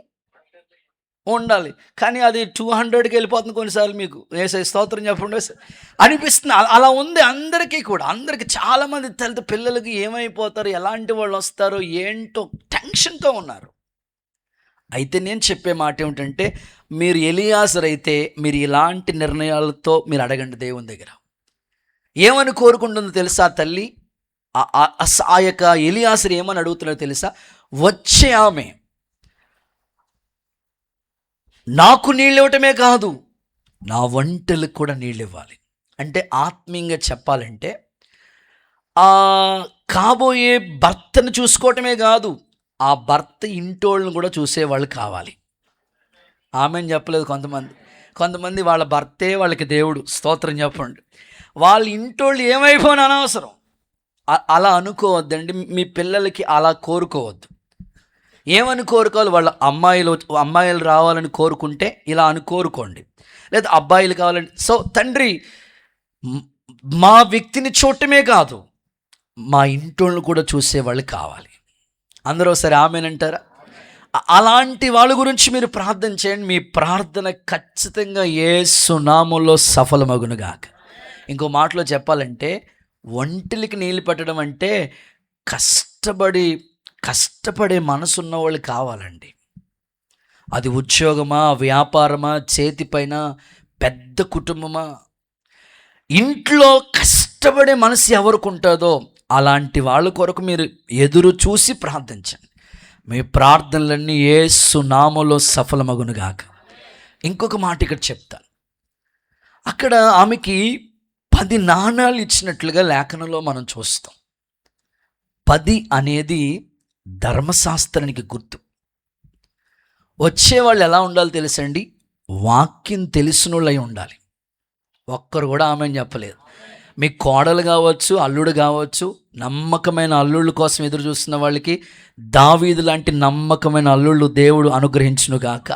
ఉండాలి, కానీ అది 200కి వెళ్ళిపోతుంది కొన్నిసార్లు. మీకు ఏసై స్తోత్రం చెప్పండి అనిపిస్తుంది. అలా ఉంది అందరికీ కూడా. అందరికీ చాలామంది తల్లి పిల్లలకి ఏమైపోతారు, ఎలాంటి వాళ్ళు వస్తారో ఏంటో టెన్షన్తో ఉన్నారు. అయితే నేను చెప్పే మాట ఏమిటంటే, మీరు ఎలియాజరు అయితే మీరు ఇలాంటి నిర్ణయాలతో మీరు అడగండి దేవుని దగ్గర. ఏమని కోరుకుంటుందో తెలుసా తల్లి? ఆ యొక్క ఎలియాజరు ఏమని అడుగుతున్నారో తెలుసా? వచ్చే ఆమె నాకు నీళ్ళు ఇవ్వటమే కాదు, నా వంటలకు కూడా నీళ్ళు ఇవ్వాలి. అంటే ఆత్మీయంగా చెప్పాలంటే కాబోయే భర్తను చూసుకోవటమే కాదు, ఆ భర్త ఇంటోళ్ళని కూడా చూసేవాళ్ళు కావాలి. ఆమెను చెప్పలేదు కొంతమంది వాళ్ళ భర్తే వాళ్ళకి దేవుడు. స్తోత్రం చెప్పండి. వాళ్ళ ఇంటోళ్ళు ఏమైపోయినా అనవసరం. అలా అనుకోవద్దండి. మీ పిల్లలకి అలా కోరుకోవద్దు. ఏమని కోరుకోవాలి? వాళ్ళ అమ్మాయిలు రావాలని కోరుకుంటే ఇలా అని కోరుకోండి, లేదా అబ్బాయిలు కావాలని. సో తండ్రి మా వ్యక్తిని చూడటమే కాదు, మా ఇంటోళ్ళని కూడా చూసేవాళ్ళు కావాలి. అందరూ సరే ఆమెనంటారా? అలాంటి వాళ్ళ గురించి మీరు ప్రార్థన చేయండి. మీ ప్రార్థన ఖచ్చితంగా యేసు నామములో సఫలమగునుగాక. ఇంకో మాటలో చెప్పాలంటే, ఒంటికి నీళ్ళు పెట్టడం అంటే కష్టపడే మనసున్న వాళ్ళు కావాలండి. అది ఉద్యోగమా, వ్యాపారమా, చేతిపైన పెద్ద కుటుంబమా, ఇంట్లో కష్టపడే మనసు ఎవరికి ఉంటుందో అలాంటి వాళ్ళ కొరకు మీరు ఎదురు చూసి ప్రార్థించండి. మీ ప్రార్థనలన్నీ యేసు నామములో సఫలమగునుగాక. ఇంకొక మాట ఇక్కడ చెప్తాను. అక్కడ ఆమెకి 10 నాణాలు ఇచ్చినట్లుగా లేఖనంలో మనం చూస్తాం. 10 అనేది ధర్మశాస్త్రానికి గుర్తు. వచ్చేవాళ్ళు ఎలా ఉండాలో తెలుసండి? వాక్యం తెలిసిన వాళ్ళై ఉండాలి. ఒక్కరు కూడా ఆమెను చెప్పలేదు. మీ కోడలు కావచ్చు, అల్లుడు కావచ్చు, నమ్మకమైన అల్లుళ్ళ కోసం ఎదురు చూస్తున్న వాళ్ళకి దావీదు లాంటి నమ్మకమైన అల్లుళ్ళు దేవుడు అనుగ్రహించునుగాక.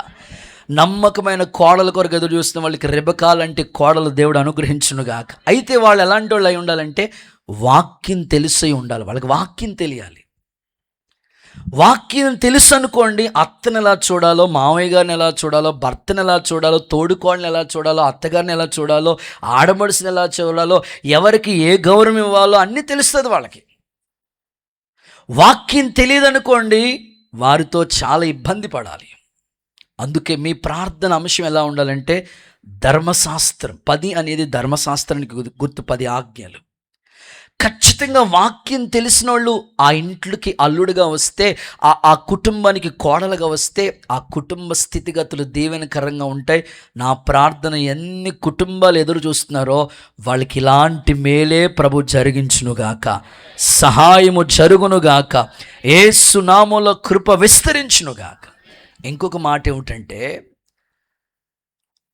నమ్మకమైన కోడల కొరకు ఎదురు చూస్తున్న వాళ్ళకి రెబెకా లాంటి కోడలు దేవుడు అనుగ్రహించునుగాక. అయితే వాళ్ళు ఎలాంటి వాళ్ళు అయి ఉండాలంటే వాక్యం తెలిసై ఉండాలి. వాళ్ళకి వాక్యం తెలియాలి. వాక్యం తెలుసు అనుకోండి, అత్తని ఎలా చూడాలో, మామయ్య గారిని ఎలా చూడాలో, భర్తను ఎలా చూడాలో, తోడుకోళ్ళని ఎలా చూడాలో, అత్తగారిని ఎలా చూడాలో, ఆడమడుసుని ఎలా చూడాలో, ఎవరికి ఏ గౌరవం ఇవ్వాలో అన్నీ తెలుస్తుంది వాళ్ళకి. వాక్యం తెలియదు అనుకోండి, వారితో చాలా ఇబ్బంది పడాలి. అందుకే మీ ప్రార్థన అంశం ఎలా ఉండాలంటే ధర్మశాస్త్రం. 10 అనేది ధర్మశాస్త్రానికి గుర్తు. 10 ఆజ్ఞలు. ఖచ్చితంగా వాక్యం తెలిసిన వాళ్ళు ఆ ఇంట్లోకి అల్లుడుగా వస్తే, ఆ కుటుంబానికి కోడలుగా వస్తే ఆ కుటుంబ స్థితిగతులు దీవెనకరంగా ఉంటాయి. నా ప్రార్థన ఎన్ని కుటుంబాలు ఎదురు చూస్తున్నారో వాళ్ళకి ఇలాంటి మేలే ప్రభు జరిగించునుగాక, సహాయము జరుగునుగాక, యేసు నామములో కృప విస్తరించునుగాక. ఇంకొక మాట ఏమిటంటే,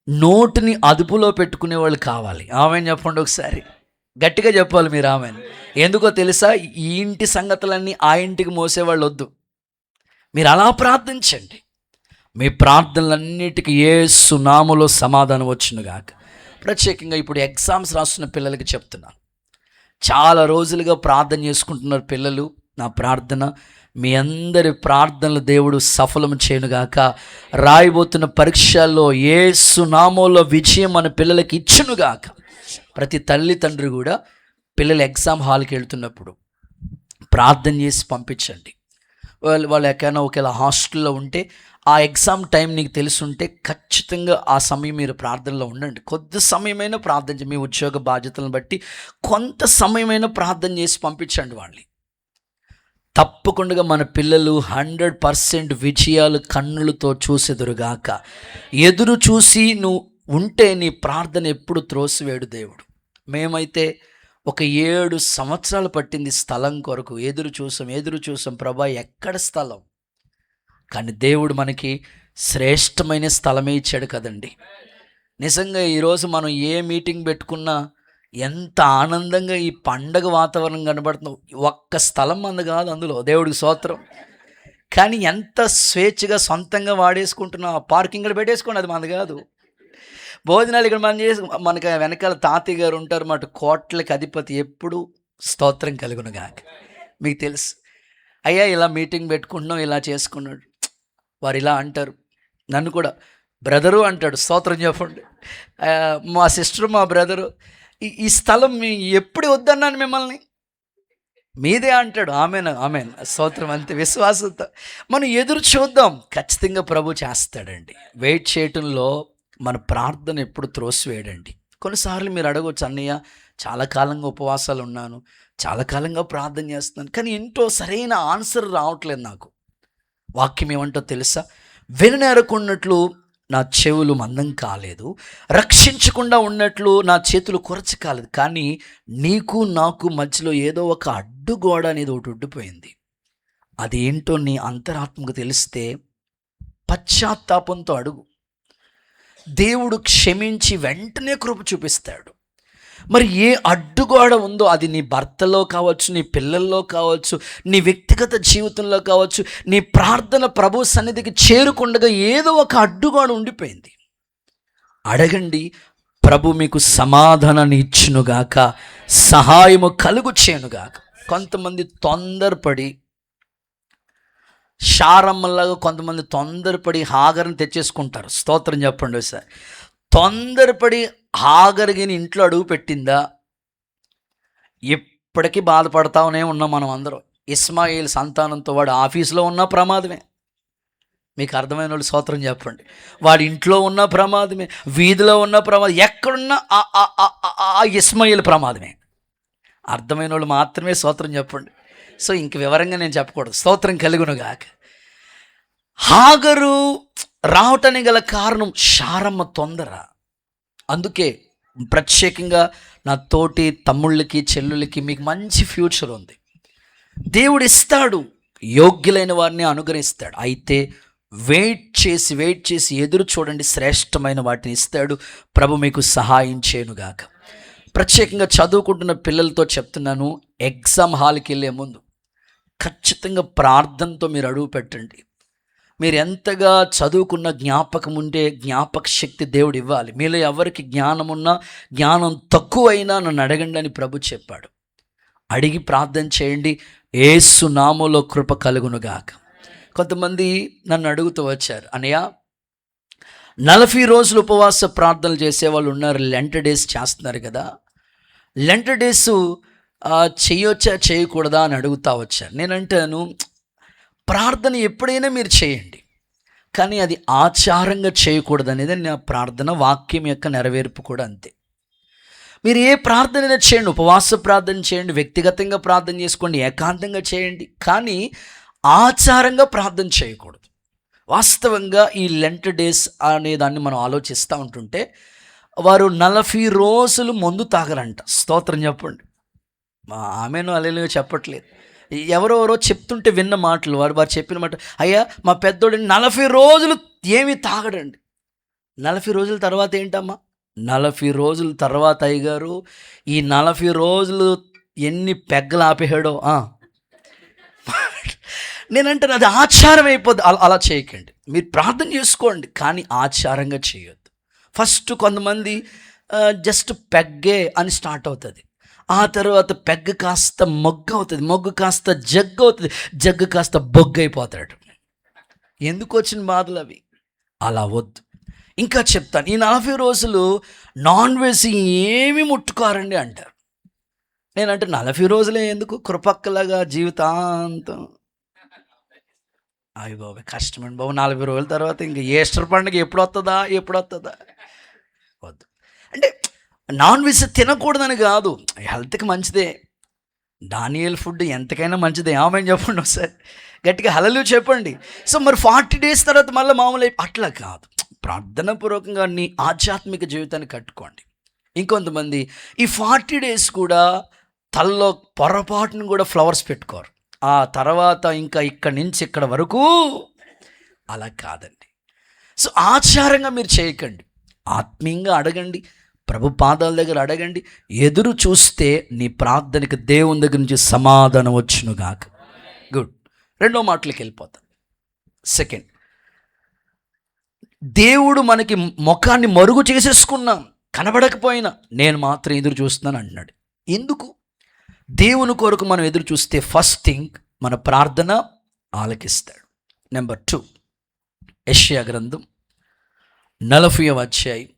నోటిని అదుపులో పెట్టుకునే వాళ్ళు కావాలి. ఆమెను చెప్పండి ఒకసారి, గట్టిగా చెప్పాలి మీరు ఆమెను. ఎందుకో తెలుసా? ఈ ఇంటి సంగతులన్నీ ఆ ఇంటికి మోసేవాళ్ళు వద్దు. మీరు అలా ప్రార్థించండి. మీ ప్రార్థనలన్నిటికీ యేసు నామములో సమాధానం వచ్చునుగాక. ప్రత్యేకంగా ఇప్పుడు ఎగ్జామ్స్ రాస్తున్న పిల్లలకి చెప్తున్నాను. చాలా రోజులుగా ప్రార్థన చేసుకుంటున్నారు పిల్లలు. నా ప్రార్థన మీ అందరి ప్రార్థనలు దేవుడు సఫలం చేయనుగాక. రాయబోతున్న పరీక్షల్లో యేసు నామములో విజయం మన పిల్లలకి ఇచ్చునుగాక. ప్రతి తల్లి తండ్రి కూడా పిల్లలు ఎగ్జామ్ హాల్కి వెళ్తున్నప్పుడు ప్రార్థన చేసి పంపించండి. వాళ్ళు ఎక్కడైనా ఒకవేళ హాస్టల్లో ఉంటే ఆ ఎగ్జామ్ టైం నీకు తెలుసుంటే ఖచ్చితంగా ఆ సమయం మీరు ప్రార్థనలో ఉండండి. కొద్ది సమయమైనా ప్రార్థన చేయండి. మీ ఉద్యోగ బాధ్యతలను బట్టి కొంత సమయమైనా ప్రార్థన చేసి పంపించండి వాళ్ళని. తప్పకుండా మన పిల్లలు 100% విజయాలు కన్నులతో చూసెదురుగాక. ఎదురు చూసి నువ్వు ఉంటే నీ ప్రార్థన ఎప్పుడు త్రోసివేడు దేవుడు. మేమైతే ఒక 7 సంవత్సరాలు పట్టింది స్థలం కొరకు. ఎదురు చూసాం ప్రభా, ఎక్కడ స్థలం? కానీ దేవుడు మనకి శ్రేష్టమైన స్థలమే ఇచ్చాడు కదండి. నిజంగా ఈరోజు మనం ఏ మీటింగ్ పెట్టుకున్నా ఎంత ఆనందంగా ఈ పండగ వాతావరణం కనబడుతుంది. ఒక్క స్థలం మంది కాదు అందులో, దేవుడికి స్తోత్రం. కానీ ఎంత స్వేచ్ఛగా సొంతంగా వాడేసుకుంటున్నాం. పార్కింగ్ కూడా పెట్టేసుకోండి, అది మంది కాదు. భోజనాలు ఇక్కడ మనం చేసి మనకి వెనకాల తాతయ్య గారు ఉంటారు మాట, కోట్లకి అధిపతి, ఎప్పుడు స్తోత్రం కలుగునుగాక. మీకు తెలుసు అయ్యా ఇలా మీటింగ్ పెట్టుకుంటున్నాం, ఇలా చేసుకున్నాడు. వారు ఇలా అంటారు, నన్ను కూడా బ్రదరు అంటాడు. స్తోత్రం చెప్పండి. మా సిస్టర్, మా బ్రదరు, ఈ స్థలం ఎప్పుడు వద్దన్నాను మిమ్మల్ని, మీదే అంటాడు. ఆమెన్ స్తోత్రం. అంతే విశ్వాసంతో మనం ఎదురు చూద్దాం, ఖచ్చితంగా ప్రభు చేస్తాడండి. వెయిట్ చేయటంలో మన ప్రార్థన ఎప్పుడు త్రోసివేయడండి. కొన్నిసార్లు మీరు అడగవచ్చు, అన్నయ్య చాలా కాలంగా ఉపవాసాలు ఉన్నాను, చాలా కాలంగా ప్రార్థన చేస్తున్నాను, కానీ ఏంటో సరైన ఆన్సర్ రావట్లేదు నాకు. వాక్యం ఏమంటో తెలుసా? విననేరకున్నట్లు నా చెవులు మందం కాలేదు, రక్షించకుండా ఉన్నట్లు నా చేతులు కొరచ కాలేదు, కానీ నీకు నాకు మధ్యలో ఏదో ఒక అడ్డుగోడ అనేది ఒకటి ఉండిపోయింది. అది ఏంటో నీ అంతరాత్మకు తెలిస్తే పశ్చాత్తాపంతో అడుగు. దేవుడు క్షమించి వెంటనే కృప చూపిస్తాడు. మరి ఏ అడ్డుగోడ ఉందో, అది నీ భర్తలో కావచ్చు, నీ పిల్లల్లో కావచ్చు, నీ వ్యక్తిగత జీవితంలో కావచ్చు, నీ ప్రార్థన ప్రభు సన్నిధికి చేరుకుండగా ఏదో ఒక అడ్డుగోడ ఉండిపోయింది. అడగండి, ప్రభు మీకు సమాధానాన్ని ఇచ్చునుగాక, సహాయము కలుగు చేయనుగాక. కొంతమంది తొందరపడి శారమ్మలాగా, కొంతమంది తొందరపడి హాగర్ని తెచ్చేసుకుంటారు. స్తోత్రం చెప్పండి సార్. తొందరపడి హాగర్గిని ఇంట్లో అడుగు పెట్టిందా, ఇప్పటికీ బాధపడతానే ఉన్నాం మనం అందరం. ఇస్మాయిల్ సంతానంతో వాడు ఆఫీసులో ఉన్న ప్రమాదమే. మీకు అర్థమైన వాళ్ళు స్తోత్రం చెప్పండి. వాడి ఇంట్లో ఉన్న ప్రమాదమే, వీధిలో ఉన్న ప్రమాదం, ఎక్కడున్నా ఆ ఇస్మాయిల్ ప్రమాదమే. అర్థమైన వాళ్ళు మాత్రమే స్తోత్రం చెప్పండి. సో ఇంక వివరంగా నేను చెప్పకూడదు. స్తోత్రం కలుగునుగాక. హాగరు రావటానికి గల కారణం శారమ్మ తొందర. అందుకే ప్రత్యేకంగా నా తోటి తమ్ముళ్ళకి, చెల్లులకి, మీకు మంచి ఫ్యూచర్ ఉంది. దేవుడు ఇస్తాడు, యోగ్యులైన వారిని అనుగ్రహిస్తాడు. అయితే వెయిట్ చేసి ఎదురు చూడండి, శ్రేష్టమైన వాటిని ఇస్తాడు. ప్రభు మీకు సహాయం చేయనుగాక. ప్రత్యేకంగా చదువుకుంటున్న పిల్లలతో చెప్తున్నాను, ఎగ్జామ్ హాల్కి వెళ్ళే ముందు ఖచ్చితంగా ప్రార్థనతో మీరు అడుగు పెట్టండి. మీరు ఎంతగా చదువుకున్న జ్ఞాపకం ఉంటే జ్ఞాపక శక్తి దేవుడు ఇవ్వాలి. మీలో ఎవరికి జ్ఞానం ఉన్నా, జ్ఞానం తక్కువైనా నన్ను అడగండి అని ప్రభు చెప్పాడు. అడిగి ప్రార్థన చేయండి, యేసు నామములో కృప కలుగునుగాక. కొంతమంది నన్ను అడుగుతూ వచ్చారు, అన్నయ్య 40 రోజులు ఉపవాస ప్రార్థనలు చేసేవాళ్ళు ఉన్నారు, లెంట్ డేస్ చేస్తున్నారు కదా, లెంట్ డేస్ చేయొచ్చా చేయకూడదా అని అడుగుతా వచ్చారు. నేనంటాను, ప్రార్థన ఎప్పుడైనా మీరు చేయండి, కానీ అది ఆచారంగా చేయకూడదు అనేది నా ప్రార్థన. వాక్యం యొక్క నెరవేర్పు కూడా అంతే. మీరు ఏ ప్రార్థన చేయండి, ఉపవాస ప్రార్థన చేయండి, వ్యక్తిగతంగా ప్రార్థన చేసుకోండి, ఏకాంతంగా చేయండి, కానీ ఆచారంగా ప్రార్థన చేయకూడదు. వాస్తవంగా ఈ లెంట్ డేస్ అనే దాన్ని మనం ఆలోచిస్తూ ఉంటుంటే, వారు 40 రోజులు మందు తాగరంట. స్తోత్రం చెప్పండి. ఆమెను హల్లెలూయా చెప్పట్లేదు, ఎవరెవరో చెప్తుంటే విన్న మాటలు. వారు చెప్పిన మాట, అయ్యా మా పెద్దోడు 40 రోజులు ఏమీ తాగడండి. 40 రోజుల తర్వాత ఏంటమ్మా? 40 రోజుల తర్వాత అయ్యగారు ఈ 40 రోజులు ఎన్ని పెగ్గలు ఆపేయాడో. నేనంటాను అది ఆచారం అయిపోద్ది. అలా చేయకండి. మీరు ప్రార్థన చేసుకోండి, కానీ ఆచారంగా చేయొద్దు. ఫస్ట్ కొంతమంది జస్ట్ పెగ్గే అని స్టార్ట్ అవుతుంది. ఆ తర్వాత పెగ్ కాస్త మొగ్గు అవుతుంది, మొగ్గు కాస్త జగ్గు అవుతుంది, జగ్గు కాస్త బొగ్గు అయిపోతాడు. ఎందుకు వచ్చిన బాధలు అవి? అలా వద్దు. ఇంకా చెప్తాను, ఈ 40 రోజులు నాన్ వెజ్ ఏమి ముట్టుకోరండి అంటారు. నేనంటే 40 రోజులే ఎందుకు, కృపక్కలాగా జీవితాంతం? అయ్య బాబు కష్టమండి బాబు, 40 రోజుల తర్వాత ఇంక ఈస్టర్ పండుగ ఎప్పుడు వస్తుందా? వద్దు. అంటే నాన్ వెజ్ తినకూడదని కాదు, హెల్త్కి మంచిదే. డానియల్ ఫుడ్ ఎంతకైనా మంచిదే. ఆమెను చెప్పండి ఒకసారి గట్టిగా, హల్లెలూయా చెప్పండి. సో మరి 40 డేస్ తర్వాత మళ్ళీ మామూలు అట్లా కాదు, ప్రార్థనాపూర్వకంగా నీ ఆధ్యాత్మిక జీవితాన్ని కట్టుకోండి. ఇంకొంతమంది ఈ 40 డేస్ కూడా తలలో పొరపాటును కూడా ఫ్లవర్స్ పెట్టుకోరు. ఆ తర్వాత ఇంకా ఇక్కడి నుంచి ఇక్కడ వరకు అలా కాదండి. సో ఆచారంగా మీరు చేయకండి, ఆత్మీయంగా అడగండి, ప్రభు పాదాల దగ్గర అడగండి. ఎదురు చూస్తే నీ ప్రార్థనకి దేవుని దగ్గర నుంచి సమాధానం వచ్చునుగాక. గుడ్. రెండో మాటలకి వెళ్ళిపోతాం. సెకండ్, దేవుడు మనకి ముఖాన్ని మరుగు చేసేసుకున్నాం, కనబడకపోయినా నేను మాత్రం ఎదురు చూస్తున్నాను అంటున్నాడు. ఎందుకు? దేవుని కొరకు మనం ఎదురు చూస్తే ఫస్ట్ థింగ్ మన ప్రార్థన ఆలకిస్తాడు. నెంబర్ 2, యెషయా గ్రంథం 40వ అధ్యాయం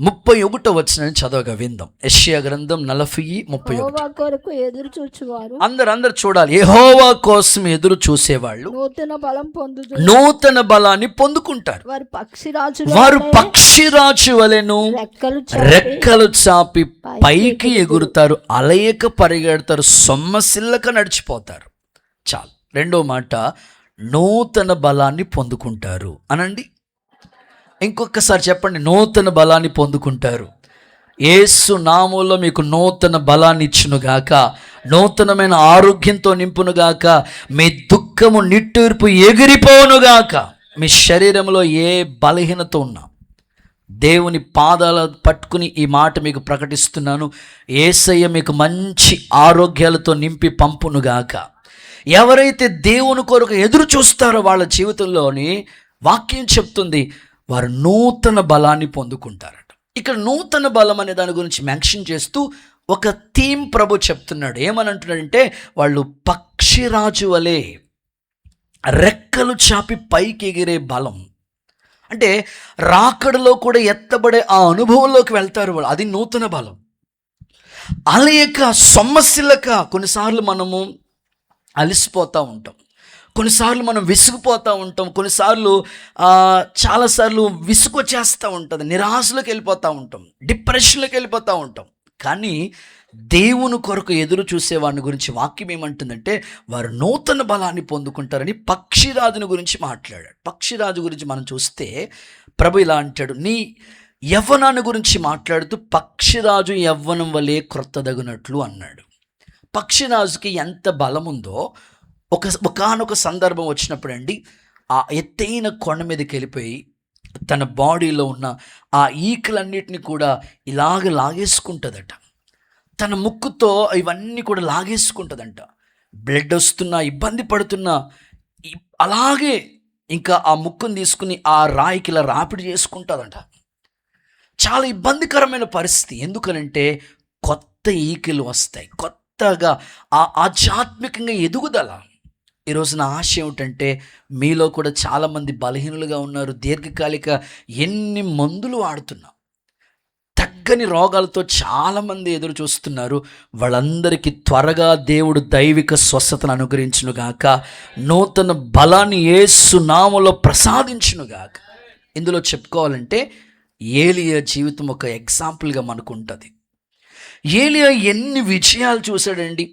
31వ వచనాన్ని చదవగా విందాం. యెషయా గ్రంథం 40:31. యెహోవా కొరకు ఎదురు చూచువారు అందరూ చూడాలి. యెహోవా కోసం ఎదురు చూసేవాళ్ళు నూతన బలాన్ని పొందుకుంటారు. వారు పక్షిరాజు వలెను రెక్కలు చాపి పైకి ఎగురుతారు, అలయక పరిగెడతారు, సొమ్మసిల్లక నడిచిపోతారు. చాలు. రెండో మాట, నూతన బలాన్ని పొందుకుంటారు అనండి. ఇంకొకసారి చెప్పండి, నూతన బలాన్ని పొందుకుంటారు. యేసు నామములో మీకు నూతన బలాన్ని ఇచ్చునుగాక, నూతనమైన ఆరోగ్యంతో నింపునుగాక, మీ దుఃఖము నిట్టూర్పు ఎగిరిపోనుగాక. మీ శరీరంలో ఏ బలహీనత ఉన్నా దేవుని పాదాల పట్టుకుని ఈ మాట మీకు ప్రకటిస్తున్నాను, యేసయ్య మీకు మంచి ఆరోగ్యాలతో నింపి పంపునుగాక. ఎవరైతే దేవుని కొరకు ఎదురు చూస్తారో వాళ్ళ జీవితంలోని వాక్యం చెప్తుంది, వారు నూతన బలాన్ని పొందుకుంటారట. ఇక్కడ నూతన బలం అనే దాని గురించి మెన్షన్ చేస్తూ ఒక థీమ్ ప్రభు చెప్తున్నాడు. ఏమని అంటున్నాడంటే, వాళ్ళు పక్షిరాజు వలె రెక్కలు చాపి పైకి ఎగిరే బలం. అంటే రాకడలో కూడా ఎత్తబడే ఆ అనుభవంలోకి వెళ్తారు వాళ్ళు, అది నూతన బలం. అలయక సొమ్మసిల్లక, కొన్నిసార్లు మనము అలసిపోతూ ఉంటాం, కొన్నిసార్లు మనం విసుగుపోతూ ఉంటాం, కొన్నిసార్లు చాలాసార్లు విసుగు వచ్చేస్తూ ఉంటుంది, నిరాశలోకి వెళ్ళిపోతూ ఉంటాం, డిప్రెషన్లోకి వెళ్ళిపోతూ ఉంటాం. కానీ దేవుని కొరకు ఎదురు చూసే వారిని గురించి వాక్యం ఏమంటుందంటే, వారు నూతన బలాన్ని పొందుకుంటారని పక్షిరాజుని గురించి మాట్లాడాడు. పక్షిరాజు గురించి మనం చూస్తే ప్రభు ఇలా అంటాడు, నీ యవ్వనాన్ని గురించి మాట్లాడుతూ పక్షిరాజు యవ్వనం వలె క్రొత్తదగునట్లు అన్నాడు. పక్షిరాజుకి ఎంత బలం ఉందో ఒకానొక సందర్భం వచ్చినప్పుడు అండి, ఆ ఎత్తైన కొండ మీదకి వెళ్ళిపోయి తన బాడీలో ఉన్న ఆ ఈకలన్నిటిని కూడా ఇలాగ లాగేసుకుంటుందట. తన ముక్కుతో ఇవన్నీ కూడా లాగేసుకుంటుందంట. బ్లడ్ వస్తున్నా, ఇబ్బంది పడుతున్నా అలాగే ఇంకా ఆ ముక్కును తీసుకుని ఆ రాయికి ఇలా రాపిడి చేసుకుంటుందంట. చాలా ఇబ్బందికరమైన పరిస్థితి. ఎందుకనంటే కొత్త ఈకలు వస్తాయి, కొత్తగా ఆ ఆధ్యాత్మికంగా ఎదుగుదల. ఈరోజు నా ఆశ ఏమిటంటే, మీలో కూడా చాలామంది బలహీనులుగా ఉన్నారు, దీర్ఘకాలిక ఎన్ని మందులు వాడుతున్నా తగ్గని రోగాలతో చాలామంది ఎదురు చూస్తున్నారు. వాళ్ళందరికీ త్వరగా దేవుడు దైవిక స్వస్థతను అనుగ్రహించునుగాక, నూతన బలాన్ని యేసు నామములో ప్రసాదించునుగాక. ఇందులో చెప్పుకోవాలంటే ఏలియా జీవితం ఒక ఎగ్జాంపుల్గా మనకు ఉంటుంది. ఏలియా ఎన్ని విజయాలు చూశాడండి.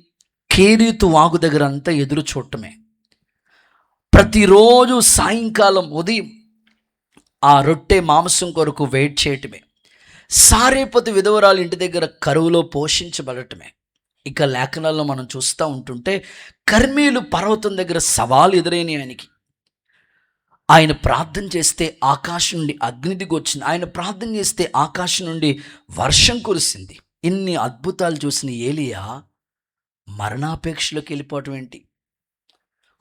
కేరీతు వాగు దగ్గర అంతా ఎదురు చూడటమే, ప్రతిరోజు సాయంకాలం ఉదయం ఆ రొట్టె మాంసం కొరకు వెయిట్ చేయటమే, సారేపతి విధవరాలు ఇంటి దగ్గర కరువులో పోషించబడటమే. ఇక లేఖనాల్లో మనం చూస్తూ ఉంటుంటే కర్మేలు పర్వతం దగ్గర సవాలు ఎదురైన ఆయన ప్రార్థన చేస్తే ఆకాశం నుండి అగ్ని దిగొచ్చింది, ఆయన ప్రార్థన చేస్తే ఆకాశం నుండి వర్షం కురిసింది. ఇన్ని అద్భుతాలు చూసిన ఏలియా మరణాపేక్షలోకి వెళ్ళిపోవటం ఏంటి?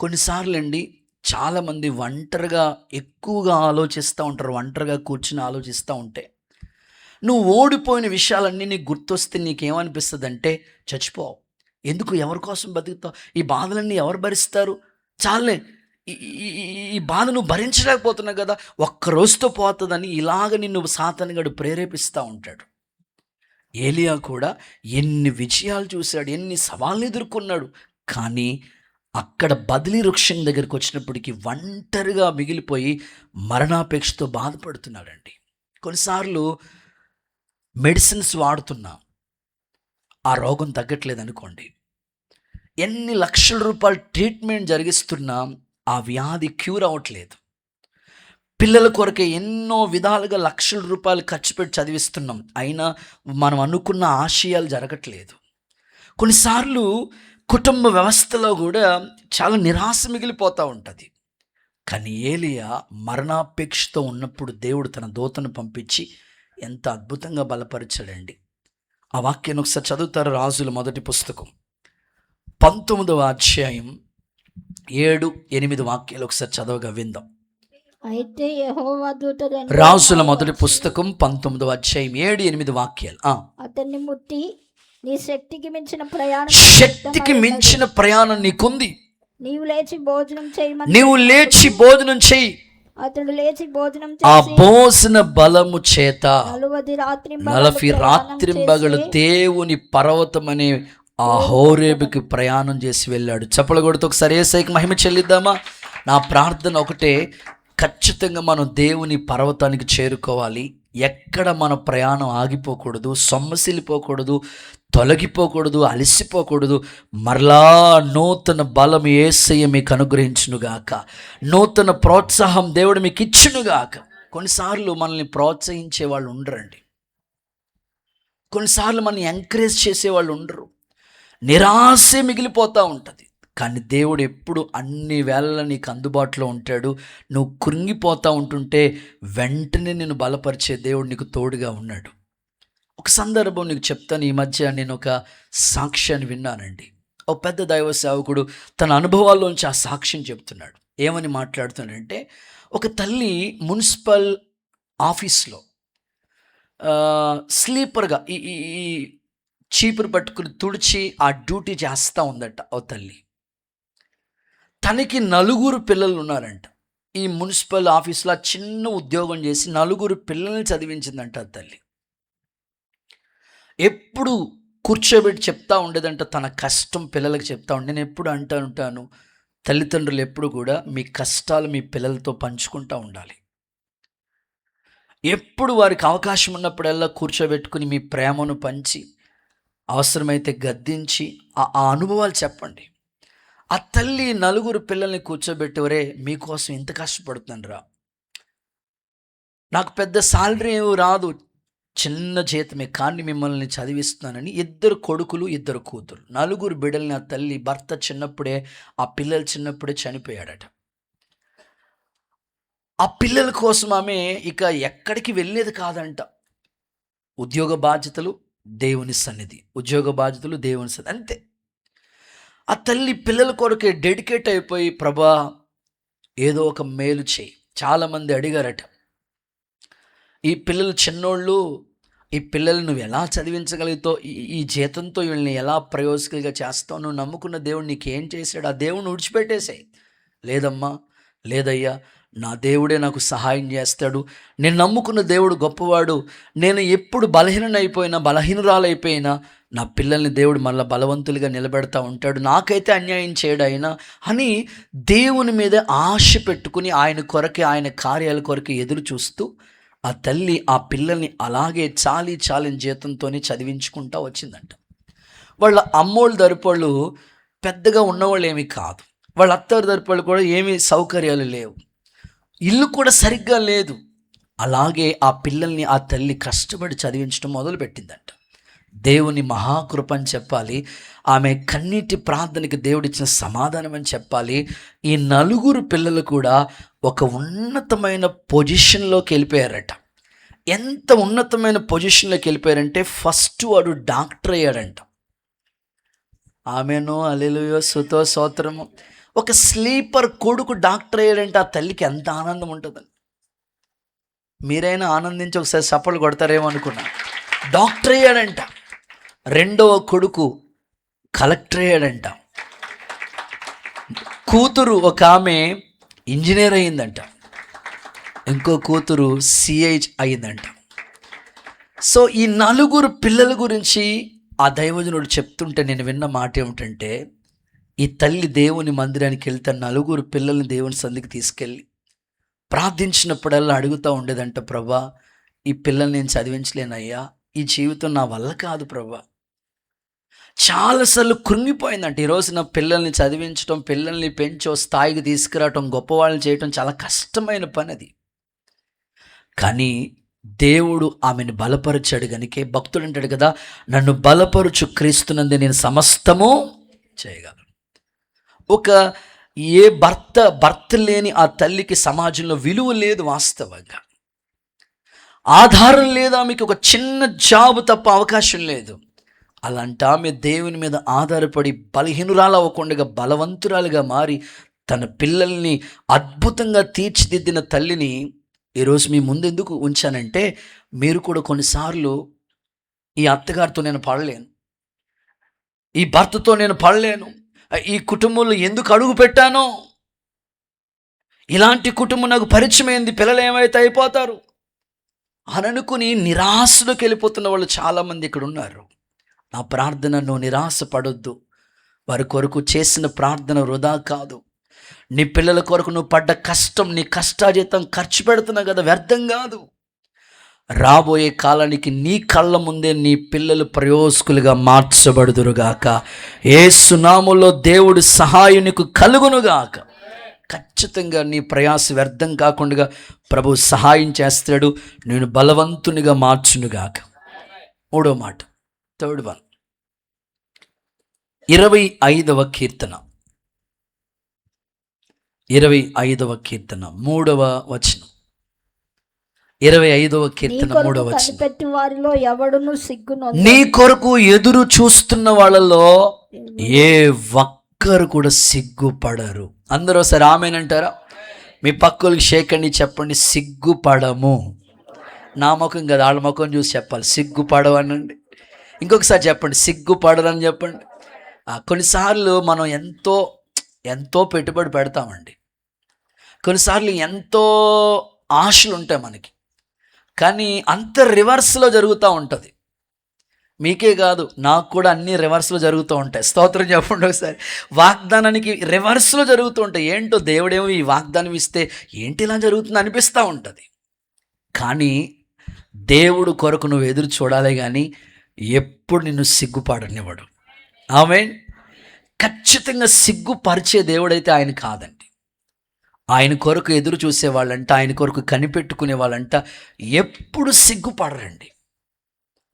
కొన్నిసార్లు అండి చాలామంది ఒంటరిగా ఎక్కువగా ఆలోచిస్తూ ఉంటారు. ఒంటరిగా కూర్చుని ఆలోచిస్తూ ఉంటే నువ్వు ఓడిపోయిన విషయాలన్నీ నీకు గుర్తొస్తే నీకేమనిపిస్తుందంటే చచ్చిపో, ఎందుకు, ఎవరి కోసం బతుకుతావు, ఈ బాధలన్నీ ఎవరు భరిస్తారు, చాలే, ఈ ఈ- ఈ- ఈ బాధ నువ్వు భరించలేకపోతున్నావు కదా, ఒక్క రోజుతో పోతుందని ఇలాగ నిన్ను సాతానుగాడు ప్రేరేపిస్తూ ఉంటాడు. ఏలియా కూడా ఎన్ని విజయాలు చూశాడు, ఎన్ని సవాళ్ళు ఎదుర్కొన్నాడు. కానీ అక్కడ బదిలీ వృక్షం దగ్గరికి వచ్చినప్పటికీ ఒంటరిగా మిగిలిపోయి మరణాపేక్షతో బాధపడుతున్నాడండి. కొన్నిసార్లు మెడిసిన్స్ వాడుతున్నా ఆ రోగం తగ్గట్లేదు అనుకోండి, ఎన్ని లక్షల రూపాయలు ట్రీట్మెంట్ జరిగిస్తున్నా ఆ వ్యాధి క్యూర్ అవ్వట్లేదు. పిల్లల కొరకే ఎన్నో విధాలుగా లక్షల రూపాయలు ఖర్చు పెట్టి చదివిస్తున్నాం, అయినా మనం అనుకున్న ఆశయాలు జరగట్లేదు. కొన్నిసార్లు కుటుంబ వ్యవస్థలో కూడా చాలా నిరాశ మిగిలిపోతూ ఉంటుంది. కానీ ఏలియా మరణాపేక్షతో ఉన్నప్పుడు దేవుడు తన దూతను పంపించి ఎంత అద్భుతంగా బలపరిచాడండి. ఆ వాక్యాన్ని ఒకసారి చదువుతారు. రాజుల మొదటి పుస్తకం 19వ అధ్యాయం 7-8 వాక్యాలు ఒకసారి చదవగా విందాం. అయితే యెహోవా దూత రాజుల మొదటి పుస్తకం 19వ అధ్యాయం 7-8 వాక్యాలు. అతన్ని ముట్టి, నీ శక్తికి మించిన ప్రయాణం శక్తికి మించిన ప్రయాణం నీకుంది, నీవు లేచి భోజనం చేయమని. నీవు లేచి భోజనం చెయ్యి. అతడు లేచి భోజనం ఆ చేసి భోజన బలము చేత 40 రాత్రింబగలు దేవుని పర్వతం అనే ఆ హోరేబుకి ప్రయాణం చేసి వెళ్ళాడు. చప్పలు కొడుతూ ఒకసారి యేసయ్యకి మహిమ చెల్లిద్దామా? నా ప్రార్థన ఒకటే, ఖచ్చితంగా మనం దేవుని పర్వతానికి చేరుకోవాలి. ఎక్కడ మన ప్రయాణం ఆగిపోకూడదు, సొమ్మసిల్లిపోకూడదు, తొలగిపోకూడదు, అలసిపోకూడదు. మరలా నూతన బలం యేసయ్య మీకు అనుగ్రహించునుగాక, నూతన ప్రోత్సాహం దేవుడు మీకు ఇచ్చునుగాక. కొన్నిసార్లు మనల్ని ప్రోత్సహించే వాళ్ళు ఉండరండి, కొన్నిసార్లు మనల్ని ఎంకరేజ్ చేసేవాళ్ళు ఉండరు, నిరాశే మిగిలిపోతూ ఉంటుంది. కానీ దేవుడు ఎప్పుడు అన్ని వేళలా నీకు అందుబాటులో ఉంటాడు. నువ్వు కృంగిపోతూ ఉంటుంటే వెంటనే నేను బలపరిచే దేవుడు నీకు తోడుగా ఉన్నాడు. ఒక సందర్భం నీకు చెప్తాను. ఈ మధ్య నేను ఒక సాక్ష్యాన్ని విన్నానండి. ఒక పెద్ద దైవ సేవకుడు తన అనుభవాల్లోంచి ఆ సాక్ష్యం చెప్తున్నాడు. ఏమని మాట్లాడుతున్నాడంటే, ఒక తల్లి మున్సిపల్ ఆఫీస్లో స్లీపర్గా ఈ ఈ చీపురు పట్టుకుని తుడిచి ఆ డ్యూటీ చేస్తూ ఉందట. ఓ తల్లి, తనకి 4 పిల్లలు ఉన్నారంట. ఈ మున్సిపల్ ఆఫీస్లో చిన్న ఉద్యోగం చేసి 4 పిల్లల్ని చదివించిందంట ఆ తల్లి. ఎప్పుడు కూర్చోబెట్టి చెప్తా ఉండేదంట తన కష్టం పిల్లలకి చెప్తా ఉండే. నేను ఎప్పుడు అంటూ ఉంటాను, తల్లిదండ్రులు ఎప్పుడు కూడా మీ కష్టాలు మీ పిల్లలతో పంచుకుంటూ ఉండాలి. ఎప్పుడు వారికి అవకాశం ఉన్నప్పుడల్లా కూర్చోబెట్టుకుని మీ ప్రేమను పంచి, అవసరమైతే గద్దించి ఆ అనుభవాలు చెప్పండి. ఆ తల్లి 4 పిల్లల్ని కూర్చోబెట్టేవరే, మీకోసం ఇంత కష్టపడుతున్నాను రా, నాకు పెద్ద సాలరీ ఏమీ రాదు, చిన్న జీతమే, కానీ మిమ్మల్ని చదివిస్తున్నానని 2 కొడుకులు 2 కూతురు 4 బిడ్డల్ని ఆ తల్లి, భర్త చిన్నప్పుడే, ఆ పిల్లలు చిన్నప్పుడే చనిపోయాడట. ఆ పిల్లల కోసం ఆమె ఇక ఎక్కడికి వెళ్ళేది కాదంట. ఉద్యోగ బాధ్యతలు, దేవుని సన్నిధి, ఉద్యోగ బాధ్యతలు, దేవుని సన్నిధి, అంతే. ఆ తల్లి పిల్లల కొరకే డెడికేట్ అయిపోయి, ప్రభా ఏదో ఒక మేలు చేయి. చాలామంది అడిగారట, ఈ పిల్లలు చిన్నోళ్ళు, ఈ పిల్లలు నువ్వు ఎలా చదివించగలుగుతావు, ఈ జీతంతో వీళ్ళని ఎలా ప్రయోజకులుగా చేస్తావు, నువ్వు నమ్ముకున్న దేవుడు నీకేం చేశాడు, ఆ దేవుడిని విడిచిపెట్టేసాయి. లేదమ్మా, లేదయ్యా, నా దేవుడే నాకు సహాయం చేస్తాడు, నేను నమ్ముకున్న దేవుడు గొప్పవాడు, నేను ఎప్పుడు బలహీనురాలైపోయినా నా పిల్లల్ని దేవుడు మళ్ళీ బలవంతులుగా నిలబెడతా ఉంటాడు, నాకైతే అన్యాయం చేయడు ఆయన అని దేవుని మీద ఆశ పెట్టుకుని ఆయన కొరకే, ఆయన కార్యాల కొరకే ఎదురు చూస్తూ ఆ తల్లి ఆ పిల్లల్ని అలాగే చాలిన జీతంతోనే చదివించుకుంటా వచ్చిందంట. వాళ్ళ అమ్మోళ్ళు దరిపోళ్ళు పెద్దగా ఉన్నవాళ్ళు ఏమీ కాదు, వాళ్ళ అత్తారు దరిపోళ్ళు కూడా ఏమీ సౌకర్యాలు లేవు, ఇల్లు కూడా సరిగ్గా లేదు. అలాగే ఆ పిల్లల్ని ఆ తల్లి కష్టపడి చదివించడం మొదలుపెట్టిందంట. దేవుని మహాకృపని చెప్పాలి, ఆమె కన్నీటి ప్రార్థనకి దేవుడిచ్చిన సమాధానం అని చెప్పాలి. ఈ 4 పిల్లలు కూడా ఒక ఉన్నతమైన పొజిషన్లోకి వెళ్ళిపోయారట. ఎంత ఉన్నతమైన పొజిషన్లోకి వెళ్ళిపోయారంటే, ఫస్ట్ వాడు డాక్టర్ అయ్యాడంట. ఆమెను హల్లెలూయా స్తుతో స్తోత్రము. ఒక స్లీపర్ కొడుకు డాక్టర్ అయ్యాడంటే ఆ తల్లికి ఎంత ఆనందం ఉంటుందని. మీరైనా ఆనందించి ఒకసారి చప్పట్లు కొడతారేమో అనుకున్నా. డాక్టర్ అయ్యాడంట. రెండవ కొడుకు కలెక్టర్ అయ్యాడంట. కూతురు ఒక ఆమె ఇంజనీర్ అయ్యిందంట. ఇంకో కూతురు సిఐ అయ్యిందంట. సో ఈ నలుగురు పిల్లల గురించి ఆ దైవజనుడు చెప్తుంటే నేను విన్న మాట ఏమిటంటే, ఈ తల్లి దేవుని మందిరానికి వెళ్తే నలుగురు పిల్లల్ని దేవుని సంధికి తీసుకెళ్ళి ప్రార్థించినప్పుడల్లా అడుగుతూ ఉండేదంట, ప్రభా ఈ పిల్లల్ని నేను చదివించలేనయ్యా, ఈ జీవితం నా వల్ల కాదు ప్రభా. చాలాసార్లు కృంగిపోయిందంట. ఈరోజు నా పిల్లల్ని చదివించడం, పిల్లల్ని పెంచో స్థాయికి తీసుకురావటం, గొప్పవాళ్ళని చేయటం చాలా కష్టమైన పని అది. కానీ దేవుడు ఆమెను బలపరిచాడు గనుకే భక్తుడు అంటాడు కదా, నన్ను బలపరుచు క్రీస్తునందే నేను సమస్తము చేయగలను. ఒక ఏ భర్త లేని ఆ తల్లికి సమాజంలో విలువ లేదు. వాస్తవంగా ఆధారం లేదు, ఆమెకి ఒక చిన్న జాబు తప్ప అవకాశం లేదు. అలాంటి ఆమె దేవుని మీద ఆధారపడి బలహీనురాలు అవ్వకుండా బలవంతురాలుగా మారి తన పిల్లల్ని అద్భుతంగా తీర్చిదిద్దిన తల్లిని ఈరోజు మీ ముందెందుకు ఉంచానంటే, మీరు కూడా కొన్నిసార్లు ఈ అత్తగారితో నేను పడలేను, ఈ భర్తతో నేను పడలేను, ఈ కుటుంబంలో ఎందుకు అడుగు పెట్టానో, ఇలాంటి కుటుంబం నాకు పరిచయమైంది, పిల్లలు ఏమైతే అయిపోతారు అని అనుకుని నిరాశలోకి వెళ్ళిపోతున్న వాళ్ళు చాలామంది ఇక్కడ ఉన్నారు. నా ప్రార్థన నువ్వు నిరాశ పడొద్దు. వారి కొరకు చేసిన ప్రార్థన వృధా కాదు. నీ పిల్లల కొరకు నువ్వు పడ్డ కష్టం, నీ కష్టాజీతం ఖర్చు పెడుతున్నావు కదా, వ్యర్థం కాదు. రాబోయే కాలానికి నీ కళ్ళ ముందే నీ పిల్లలు ప్రయోజకులుగా మార్చబడుదురుగాక. యేసు నామములో దేవుడి సహాయం నీకు కలుగునుగాక. ఖచ్చితంగా నీ ప్రయాస వ్యర్థం కాకుండా ప్రభు సహాయం చేస్తాడు, నేను బలవంతునిగా మార్చునుగాక. మూడో మాట, థర్డ్ వన్, 25వ కీర్తన 25వ కీర్తన 3వ వచనం. 25వ కీర్తన 3వ వచనం. వారిలో ఎవడును సిగ్గును నీ కొరకు ఎదురు చూస్తున్న వాళ్ళలో ఏ ఒక్కరు కూడా సిగ్గుపడరు. అందరూ ఒకసారి ఆమేనంటారా? మీ పక్కలకి షేక్ అండి, చెప్పండి సిగ్గుపడము. నా ముఖం కదా, వాళ్ళ ముఖం చూసి చెప్పాలి, సిగ్గుపడవనండి. ఇంకొకసారి చెప్పండి సిగ్గుపడరని చెప్పండి. కొన్నిసార్లు మనం ఎంతో పెట్టుబడి పెడతామండి, కొన్నిసార్లు ఎంతో ఆశలు ఉంటాయి మనకి, కానీ అంత రివర్స్లో జరుగుతూ ఉంటుంది. మీకే కాదు, నాకు కూడా అన్ని రివర్స్లో జరుగుతూ ఉంటాయి. స్తోత్రం చెప్పండి ఒకసారి. వాగ్దానానికి రివర్స్లో జరుగుతూ ఉంటాయి. ఏంటో దేవుడేమో ఈ వాగ్దానం ఇస్తే ఏంటి ఇలా జరుగుతుంది అనిపిస్తూ ఉంటుంది. కానీ దేవుడు కొరకు నువ్వు ఎదురు చూడాలి, కానీ ఎప్పుడు నిన్ను సిగ్గుపడనివ్వడు. ఆమేన్. ఖచ్చితంగా సిగ్గుపరిచే దేవుడైతే ఆయన కాదండి. ఆయన కొరకు ఎదురు చూసే వాళ్ళంట, ఆయన కొరకు కనిపెట్టుకునే వాళ్ళంట ఎప్పుడు సిగ్గుపడరండి.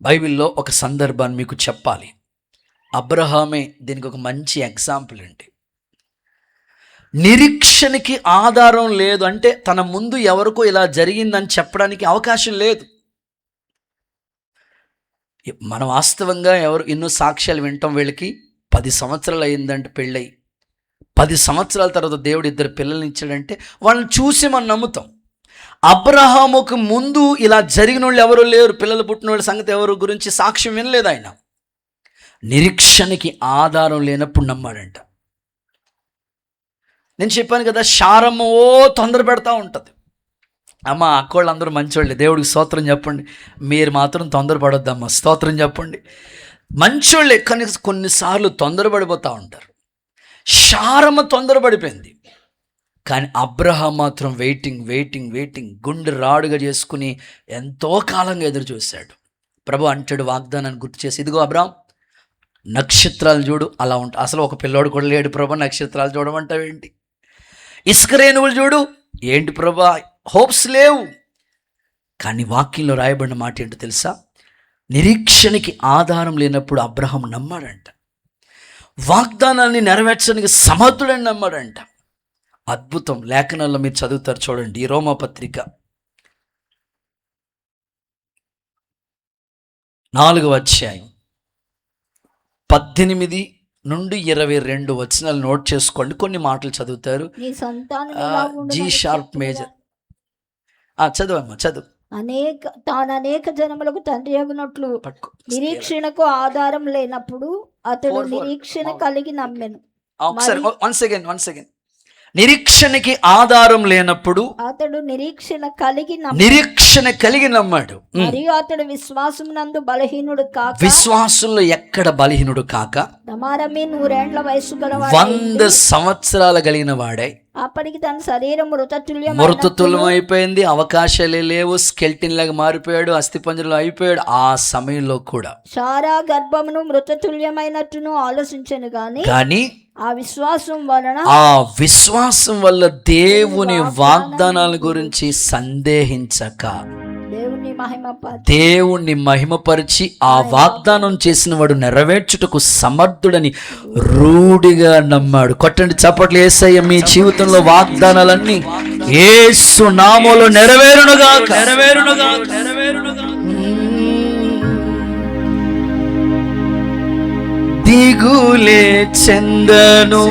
బైబిల్లో ఒక సందర్భాన్ని మీకు చెప్పాలి. అబ్రహామే దీనికి ఒక మంచి ఎగ్జాంపుల్ అండి. నిరీక్షణకి ఆధారం లేదు అంటే తన ముందు ఎవరికో ఇలా జరిగిందని చెప్పడానికి అవకాశం లేదు. మనం వాస్తవంగా ఎన్నో సాక్ష్యాలు వింటాం. వీళ్ళకి 10 సంవత్సరాలు అయిందంటే పెళ్ళై, 10 సంవత్సరాల తర్వాత దేవుడు 2 పిల్లల్ని ఇచ్చాడంటే వాళ్ళని చూసి మనం నమ్ముతాం. అబ్రహాముకు ముందు ఇలా జరిగిన వాళ్ళు ఎవరు లేరు, పిల్లలు పుట్టిన వాళ్ళ సంగతి ఎవరు గురించి సాక్ష్యం వినలేదు ఆయన. నిరీక్షణకి ఆధారం లేనప్పుడు నమ్మాడంట. నేను చెప్పాను కదా, శారమ్మ తొందర పెడతా ఉంటుంది. అమ్మ అక్కోళ్ళు అందరూ మంచోళ్ళే, దేవుడికి స్తోత్రం చెప్పండి. మీరు మాత్రం తొందరపడొద్దమ్మా, స్తోత్రం చెప్పండి. మంచోళ్ళే, కానీ కొన్నిసార్లు తొందరపడిపోతూ ఉంటారు. శారమ్మ తొందరపడిపోయింది, కానీ అబ్రహాం మాత్రం వెయిటింగ్ గుండె రాడుగా చేసుకుని ఎంతో కాలంగా ఎదురు చూశాడు. ప్రభు అంటాడు వాగ్దానాన్ని గుర్తు చేసి, ఇదిగో అబ్రహాం నక్షత్రాలు చూడు, అలా ఉంటా. అసలు ఒక పిల్లోడు కూడా లేడు ప్రభు, నక్షత్రాలు చూడమంటావేంటి? ఇసుక రేణువులు చూడు, ఏంటి ప్రభా, హోప్స్ లేవు. కానీ వాక్యంలో రాయబడిన మాట ఏంటో తెలుసా? నిరీక్షణకి ఆధారం లేనప్పుడు అబ్రహాం నమ్మాడంట. వాగ్దానాన్ని నెరవేర్చడానికి సమర్థుడని నమ్మాడంట. అద్భుతం. లేఖనాల్లో మీరు చదువుతారు చూడండి. ఈ రోమాపత్రిక 4వ అధ్యాయం 18, నుండి 22 వచనాలు నోట్ చేసుకోండి. కొన్ని మాటలు చదువుతారు. నీ సంతానం ఎలాగుండునని జీ షార్ప్ చెప్పిన మేజర్. చదువమ్మా చదువు. తాను అనేక జనములకు తండ్రి అగునట్లు పట్టుకో. నిరీక్షణకు ఆధారం లేనప్పుడు అతడు నిరీక్షణ కలిగి నమ్మెను. ఒకసారి వన్స్ అగైన్. నిరీక్షణకి ఆధారం లేనప్పుడు అతడు నిరీక్షణ కలిగి నమ్మాడు. మరియు అతడు విశ్వాసమునందు బలహీనుడు కాక, విశ్వాసంలో ఎక్కడ బలహీనుడు కాక, తమారమే 100 ఏండ్ల వయసు గలవాడు 100 సంవత్సరాలు కలిగిన వాడై, అప్పటికి తన శరీరం మృతతుల్యం అయిపోయింది, అవకాశాలే లేవు, స్కెల్టిన్ లాగా మారిపోయాడు, అస్థిపంజరంలో అయిపోయాడు. ఆ సమయంలో కూడా సారా గర్భమును మృతతుల్యమైనట్టును ఆలోచించను కానీ ఆ విశ్వాసం వల్ల దేవుని వాగ్దానాల గురించి సందేహించక దేవుణ్ణి మహిమపరిచి ఆ వాగ్దానం చేసిన వాడు నెరవేర్చుటకు సమర్థుడని రూఢిగా నమ్మాడు. కొట్టండి చప్పట్లు. యేసయ్య మీ జీవితంలో వాగ్దానాలన్నీ యేసు నామములో నెరవేరునుగాక. దిగులే చెందను,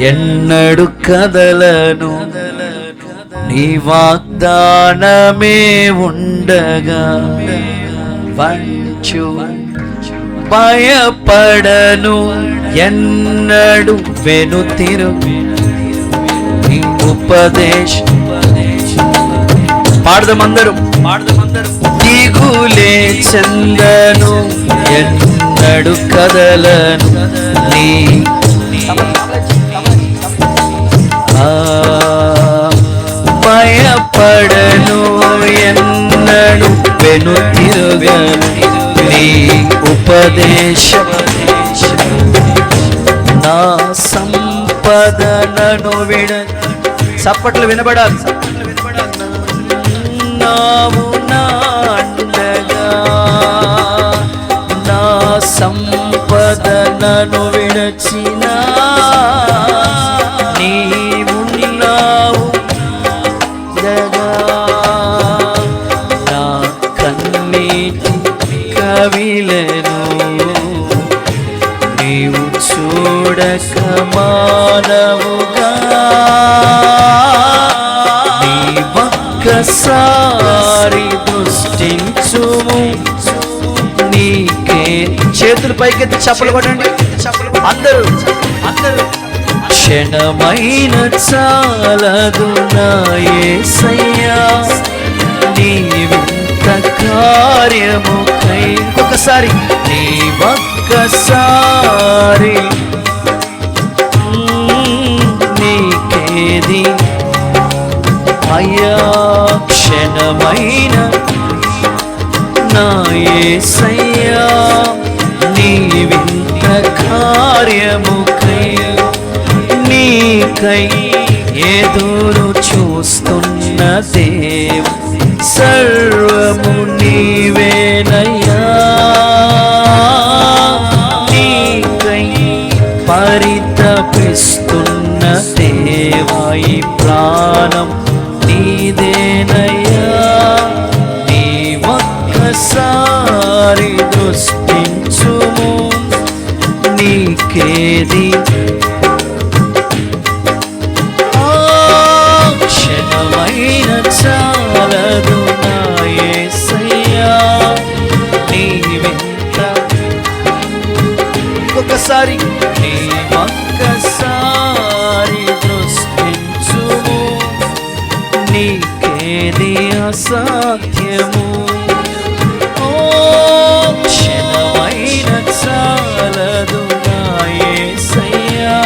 ఎన్నడు కదలను, నీ వాగ్దానమే ఉండగా వంచు భయపడను, ఎన్నడు వెనుతిరుగు నీ ఉపదేశం. పాడదామందరూ. దిగులే చెందను, ఎన్నడు కదలను, నీ భయపడను, ఎన్నడు వెనుతిరుగను, నీ ఉపదేశం. నా సంపదలను చప్పట్లు వినబడాలి. నావు నాండగా నా సంపదలను విడచిన నీవున్నావు దగా, నా కన్నీటి కవిలను నీవు చూడక మానవుగా, ఒక్కసారి దృష్టించుము, నీకే. చేతులు పైకెత్తి చప్పలు కొట్టండి అందరూ. క్షణమైన చాలదు నా యేసయ్యా, నీ వింత కార్యముకై. ఇంకొకసారి నీ ఒక్కసారి నీకేది అయ్యా. క్షణమైన నా యేసయ్యా, నీ వింత కార్యముకై, నీకై ఎదురు చూస్తున్న దేవ, సర్వము నీవేనయ్యా. నీకై పరితపిస్తున్న దేవా, ఈ ప్రాణం నీదేనయ్యా. నీ ఒక్కసారి దృష్టించుము, నీకేది క్షణమైన చాలదు నా యేసయ్యా, నీ వింత. ఇంకొకసారి నీ ఒక్కసారి దృష్టించుము, నీకేది అసాధ్యము. క్షణమైన చాలదు నా యేసయ్యా,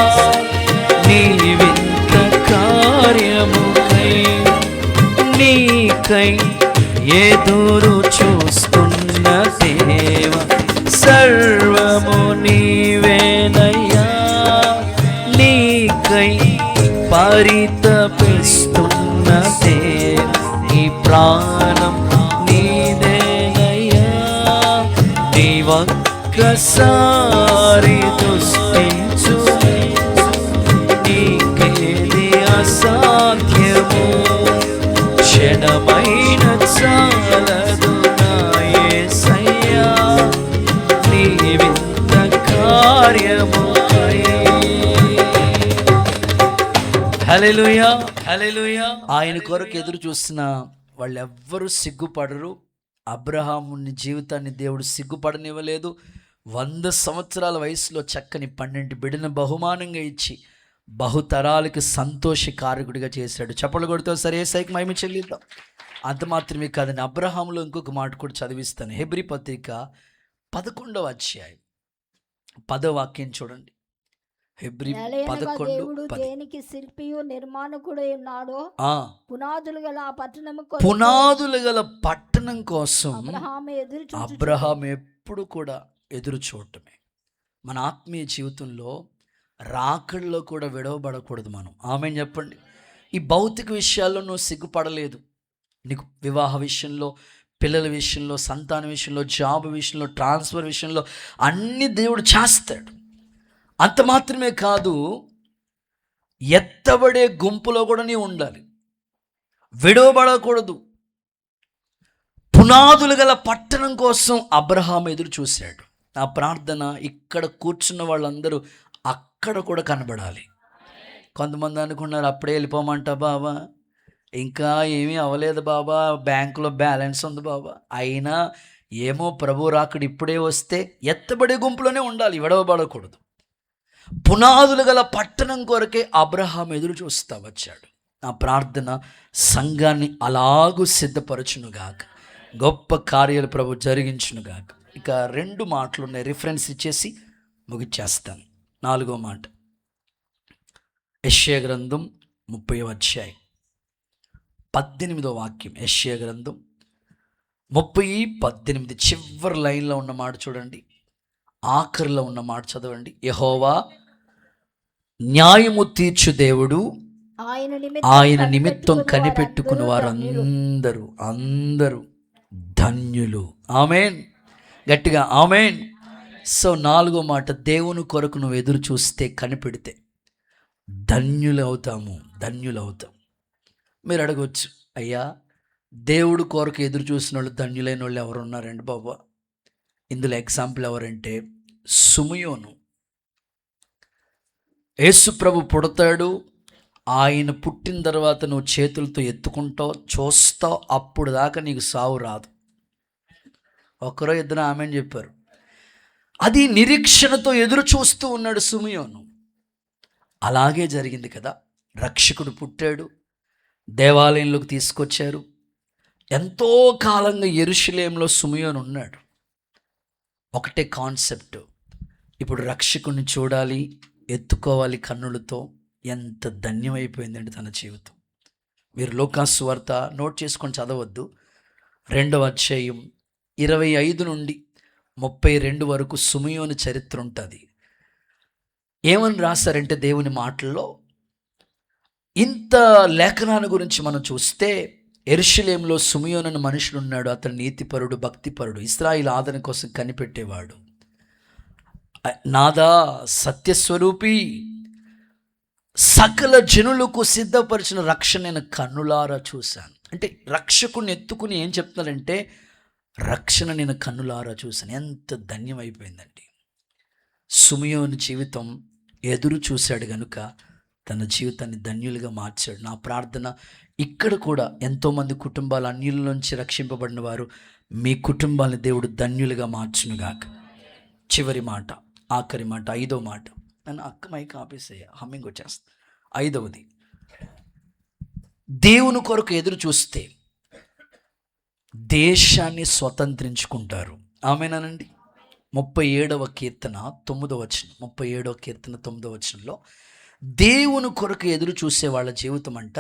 నీ వింత కార్యముకై, నీకై ఎదురు చూస్తున్న దేవ, సర్వము నీవేనయ్యా. నీకై పరితపిస్తున్న దేవ, నీ ప్రాణం నీదేనయ్యా. నీ ఒక్కసారి దృష్టించు, నీకేది అసాధ్యము. క్షణమైన చాలదు నా యేసయ్యా, నీ వింత కార్యముకై, కార్యమాయే. హల్లెలూయా, హల్లెలూయా. ఆయన కొరకు ఎదురు చూసిన వాళ్ళెవ్వరూ సిగ్గుపడరు. అబ్రహాముని జీవితాన్ని దేవుడు సిగ్గుపడనివ్వలేదు. 100 సంవత్సరాల వయసులో చక్కని 12 బిడ్డను బహుమానంగా ఇచ్చి బహుతరాలకు సంతోషకారకుడిగా చేశాడు. చప్పట్లు కొడుతూ సరే సైకి మహిమ చెల్లిద్దాం. అంత మాత్రమే కాదని అబ్రహాములో ఇంకొక మాట కూడా చదివిస్తాను. హెబ్రీ పత్రిక 11వ అధ్యాయం 10వ వాక్యం చూడండి. హెబ్రీ ఎలయనగా 11, దేవుడు 10. దేనికి శిల్పియు నిర్మాణకుడు ఉన్నాడో పునాదులు గల ఆ పట్టణము పునాదులు గల పట్టణం కోసం అబ్రహాము ఎదురు చూచు అబ్రహాం ఎప్పుడు కూడా ఎదురు చూడటమే. మన ఆత్మీయ జీవితంలో రాకడలో కూడా విడవబడకూడదు మనం. ఆమేన్ చెప్పండి. ఈ భౌతిక విషయాల్లో నువ్వు సిగ్గుపడలేదు. నీకు వివాహ విషయంలో, పిల్లల విషయంలో, సంతాన విషయంలో, జాబ్ విషయంలో, ట్రాన్స్ఫర్ విషయంలో అన్ని దేవుడు చేస్తాడు. అంత మాత్రమే కాదు, ఎత్తబడే గుంపులో కూడా నీవు ఉండాలి, విడవబడకూడదు. పునాదులు గల పట్టణం కోసం అబ్రహాం ఎదురు చూశాడు. నా ప్రార్థన ఇక్కడ కూర్చున్న వాళ్ళందరూ అక్కడ కూడా కనబడాలి. కొంతమంది అనుకున్నారు అప్పుడే వెళ్ళిపోమంటా బాబా, ఇంకా ఏమీ అవ్వలేదు బాబా, బ్యాంకులో బ్యాలెన్స్ ఉంది బాబా, అయినా ఏమో ప్రభు రాకడు ఇప్పుడే వస్తే. ఎత్తబడే గుంపులోనే ఉండాలి, విడవబడకూడదు. పునాదులు గల పట్టణం కొరకే అబ్రహాం ఎదురు చూస్తా వచ్చాడు. నా ప్రార్థన సంఘాన్ని అలాగూ సిద్ధపరచునుగాక, గొప్ప కార్యాలు ప్రభు జరిగించునుగాక. ఇక 2 మాటలు ఉన్నాయి, రిఫరెన్స్ ఇచ్చేసి ముగిచ్చేస్తాను. 4వ మాట యెషయా గ్రంథం 30వ అధ్యాయం 18వ వాక్యం. యెషయా గ్రంథం 30:18 చివరి లైన్లో ఉన్న మాట చూడండి, ఆఖరిలో ఉన్న మాట చదవండి. యెహోవా న్యాయము తీర్చు దేవుడు, ఆయన నిమిత్తం కనిపెట్టుకున్న వారందరూ అందరూ ధన్యులు. ఆమేన్. గట్టిగా ఆమేన్. సో 4వ మాట, దేవుని కొరకు నువ్వు ఎదురు చూస్తే, కనిపెడితే ధన్యులవుతాము. మీరు అడగవచ్చు, అయ్యా దేవుడు కొరకు ఎదురు చూసిన వాళ్ళు ధన్యులైన వాళ్ళు ఎవరు ఉన్నారండి బాబా? ఇందులో ఎగ్జాంపుల్ ఎవరంటే సుమయోను. యేసు ప్రభు పుడతాడు, ఆయన పుట్టిన తర్వాత నువ్వు చేతులతో ఎత్తుకుంటావు, చూస్తావు, అప్పుడు దాకా నీకు సావు రాదు. ఒకరో ఇద్దరు ఆమెను చెప్పారు. అది నిరీక్షణతో ఎదురు చూస్తూ ఉన్నాడు సుమయోను. అలాగే జరిగింది కదా. రక్షకుడు పుట్టాడు, దేవాలయంలోకి తీసుకొచ్చారు. ఎంతో కాలంగా యెరూషలేములో సుమయోను ఉన్నాడు. ఒకటే కాన్సెప్ట్, ఇప్పుడు రక్షకుడిని చూడాలి, ఎత్తుకోవాలి కన్నులతో. ఎంత ధన్యమైపోయిందండి తన జీవితం. మీరు లూకాసు వార్త నోట్ చేసుకొని చదవద్దు. 2వ అధ్యాయం 25 నుండి 32 వరకు సుమయోను చరిత్ర ఉంటుంది. ఏమని రాశారంటే దేవుని మాటల్లో, ఇంత లేఖనాన్ని గురించి మనం చూస్తే, యెరూషలేములో సుమయోను అనే మనుషుడు ఉన్నాడు. అతను నీతిపరుడు, భక్తిపరుడు, ఇశ్రాయేలు ఆదరణ కోసం కనిపెట్టేవాడు. నాదా సత్యస్వరూపి, సకల జనులకు సిద్ధపరిచిన రక్షణ నేను కన్నులారా చూశాను. అంటే రక్షకుని ఎత్తుకుని ఏం చెప్తున్నారంటే, రక్షణ నేను కన్నులారా చూశాను. ఎంత ధన్యమైపోయిందండి. సుమయోను జీవితం ఎదురు చూశాడు గనుక తన జీవితాన్ని ధన్యులుగా మార్చాడు. నా ప్రార్థన ఇక్కడ కూడా ఎంతోమంది కుటుంబాలు అన్యుల నుంచి రక్షింపబడిన వారు, మీ కుటుంబాన్ని దేవుడు ధన్యులుగా మార్చునుగాక. చివరి మాట, ఆఖరి మాట, 5వ మాట. నన్ను అక్క మైక్ ఆపేసేయ, హమ్మింగ్ వచ్చేస్తా. 5వది, దేవుని కొరకు ఎదురు చూస్తే దేశాన్ని స్వతంత్రించుకుంటారు. ఆమేనండి. 37వ కీర్తన 9వ వచనం, 37వ కీర్తన 9వ వచనంలో, దేవుని కొరకు ఎదురు చూసే వాళ్ళ జీవితం అంట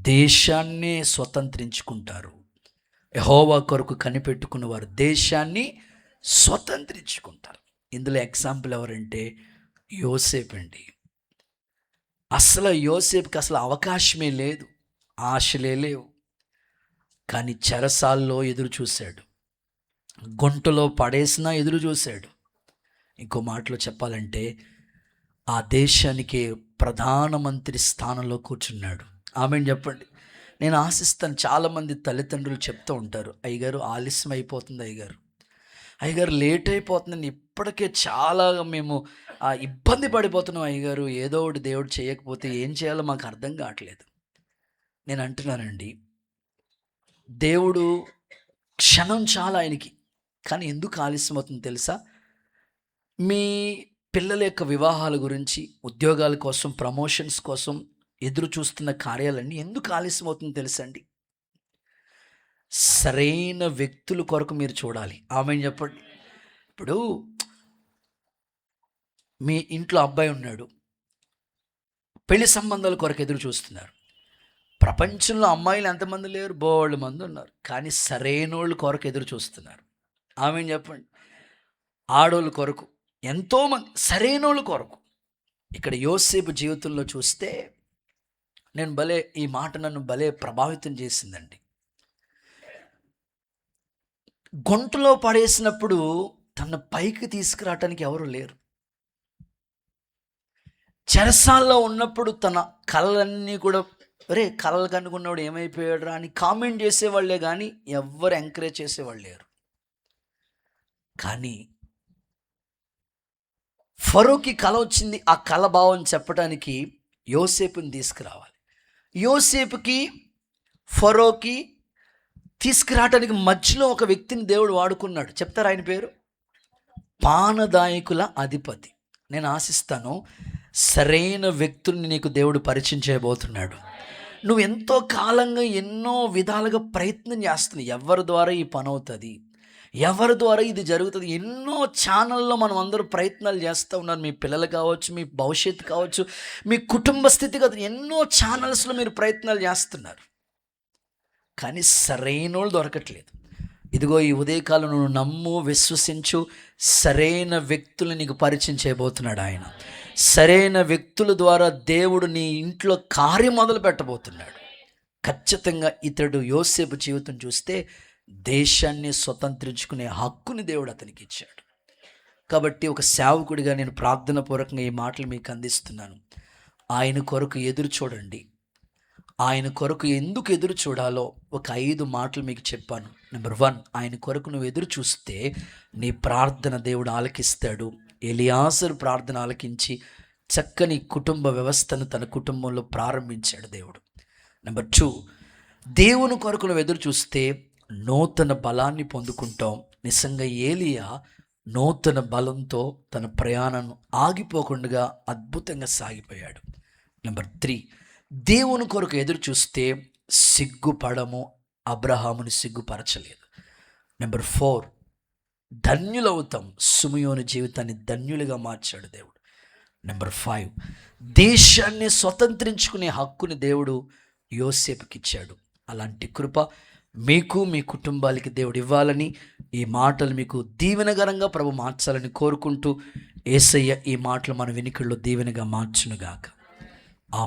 దేశాన్నే స్వతంత్రించుకుంటారు. యెహోవా కొరకు కనిపెట్టుకున్న వారు దేశాన్ని స్వతంత్రించుకుంటారు. ఇందులో ఎగ్జాంపుల్ ఎవరంటే యోసేపు అండి. అసలు యోసేపుకి అసలు అవకాశమే లేదు, ఆశలే లేవు. కానీ చెరసాల్లో ఎదురు చూశాడు, గుంటలో పడేసినా ఎదురు చూశాడు. ఇంకో మాటలో చెప్పాలంటే ఆ దేశానికి ప్రధానమంత్రి స్థానంలో కూర్చున్నాడు. ఆమెను చెప్పండి. నేను ఆశిస్తాను, చాలామంది తల్లిదండ్రులు చెప్తూ ఉంటారు, అయ్యగారు ఆలస్యం అయిపోతుంది అయ్యగారు, అయ్యగారు లేట్ అయిపోతుందండి, ఇప్పటికే చాలా మేము ఇబ్బంది పడిపోతున్నాం అయ్యగారు, ఏదో ఒకటి దేవుడు చేయకపోతే ఏం చేయాలో మాకు అర్థం కావట్లేదు. నేను అంటున్నానండి, దేవుడు క్షణం చాలా ఆయనకి, కానీ ఎందుకు ఆలస్యం అవుతుందో తెలుసా? మీ పిల్లల యొక్క వివాహాల గురించి, ఉద్యోగాల కోసం, ప్రమోషన్స్ కోసం ఎదురు చూస్తున్న కార్యాలన్నీ ఎందుకు ఆలస్యం అవుతుందో తెలుసా అండి? సరైన వ్యక్తుల కొరకు మీరు చూడాలి. ఆమెన్ చెప్పండి. ఇప్పుడు మీ ఇంట్లో అబ్బాయి ఉన్నాడు, పెళ్లి సంబంధాల కొరకు ఎదురు చూస్తున్నారు. ప్రపంచంలో అమ్మాయిలు ఎంతమంది లేరు? బోల్డ్ మంది ఉన్నారు, కానీ సరైనోళ్ళ కొరకు ఎదురు చూస్తున్నారు. ఆమెన్ చెప్పండి. ఆడోళ్ళ కొరకు ఎంతోమంది, సరైనోళ్ళ కొరకు. ఇక్కడ యోసేపు జీవితంలో చూస్తే ఈ మాట నన్ను భలే ప్రభావితం చేసిందండి. గుంటలో పడేసినప్పుడు తన పైకి తీసుకురావటానికి ఎవరు లేరు. చెరసాల్లో ఉన్నప్పుడు తన కళలన్నీ కూడా, కళలు కనుక్కున్నవాడు ఏమైపోయాడు రా అని కామెంట్ చేసేవాళ్ళే కానీ ఎవ్వరు ఎంకరేజ్ చేసేవాళ్ళు లేరు. కానీ ఫరోకి కళ వచ్చింది, ఆ కళ భావం చెప్పడానికి యోసేపుని తీసుకురావాలి. యోసేపుకి ఫరోకి తీసుకురావడానికి మధ్యలో ఒక వ్యక్తిని దేవుడు వాడుకున్నాడు. చెప్తారు ఆయన పేరు? పానదాయకుల అధిపతి. నేను ఆశిస్తాను సరైన వ్యక్తుల్ని నీకు దేవుడు పరిచయం చేయబోతున్నాడు. నువ్వు ఎంతో కాలంగా ఎన్నో విధాలుగా ప్రయత్నం చేస్తున్నావు, ఎవరి ద్వారా ఈ పని అవుతుంది, ఎవరి ద్వారా ఇది జరుగుతుంది. ఎన్నో ఛానల్లో మనం అందరూ ప్రయత్నాలు చేస్తూ ఉన్నారు. మీ పిల్లలు కావచ్చు, మీ భవిష్యత్తు కావచ్చు, మీ కుటుంబ స్థితిగతులు, ఎన్నో ఛానల్స్లో మీరు ప్రయత్నాలు చేస్తున్నారు, కానీ సరైన వాళ్ళు దొరకట్లేదు. ఇదిగో ఈ ఉదయకాలం నువ్వు నమ్ము, విశ్వసించు, సరైన వ్యక్తులు నీకు పరిచయం చేయబోతున్నాడు ఆయన. సరైన వ్యక్తుల ద్వారా దేవుడు నీ ఇంట్లో కార్యం మొదలు పెట్టబోతున్నాడు. ఖచ్చితంగా ఇతడు యోసేపు జీవితం చూస్తే దేశాన్ని స్వతంత్రించుకునే హక్కుని దేవుడు అతనికి ఇచ్చాడు. కాబట్టి ఒక సేవకుడిగా నేను ప్రార్థన పూర్వకంగా ఈ మాటలు మీకు అందిస్తున్నాను. ఆయన కొరకు ఎదురు చూడండి. ఆయన కొరకు ఎందుకు ఎదురు చూడాలో ఒక 5 మాటలు మీకు చెప్పాను. నెంబర్ 1, ఆయన కొరకు నువ్వు ఎదురు చూస్తే నీ ప్రార్థన దేవుడు ఆలకిస్తాడు. ఎలియాజరు ప్రార్థన ఆలకించి చక్కని కుటుంబ వ్యవస్థను తన కుటుంబంలో ప్రారంభించాడు దేవుడు. నెంబర్ 2, దేవుని కొరకు నువ్వు ఎదురు చూస్తే నూతన బలాన్ని పొందుకుంటాం. నిజంగా ఏలియా నూతన బలంతో తన ప్రయాణం ఆగిపోకుండా అద్భుతంగా సాగిపోయాడు. నెంబర్ 3, దేవుని కొరకు ఎదురు చూస్తే సిగ్గుపడము. అబ్రహాముని సిగ్గుపరచలేదు. నెంబర్ 4, ధన్యులవుతాం. సుమయోని జీవితాన్ని ధన్యులుగా మార్చాడు దేవుడు. నెంబర్ 5, దేశాన్ని స్వతంత్రించుకునే హక్కుని దేవుడు యోసేపుకి ఇచ్చాడు. అలాంటి కృప మీకు, మీ కుటుంబాలకి దేవుడు ఇవ్వాలని, ఈ మాటలు మీకు దీవెనకరంగా ప్రభు మార్చాలని కోరుకుంటూ, యేసయ్య ఈ మాటలు మన వినికిడిలో దీవెనగా మార్చునుగాక. ఆమేన్.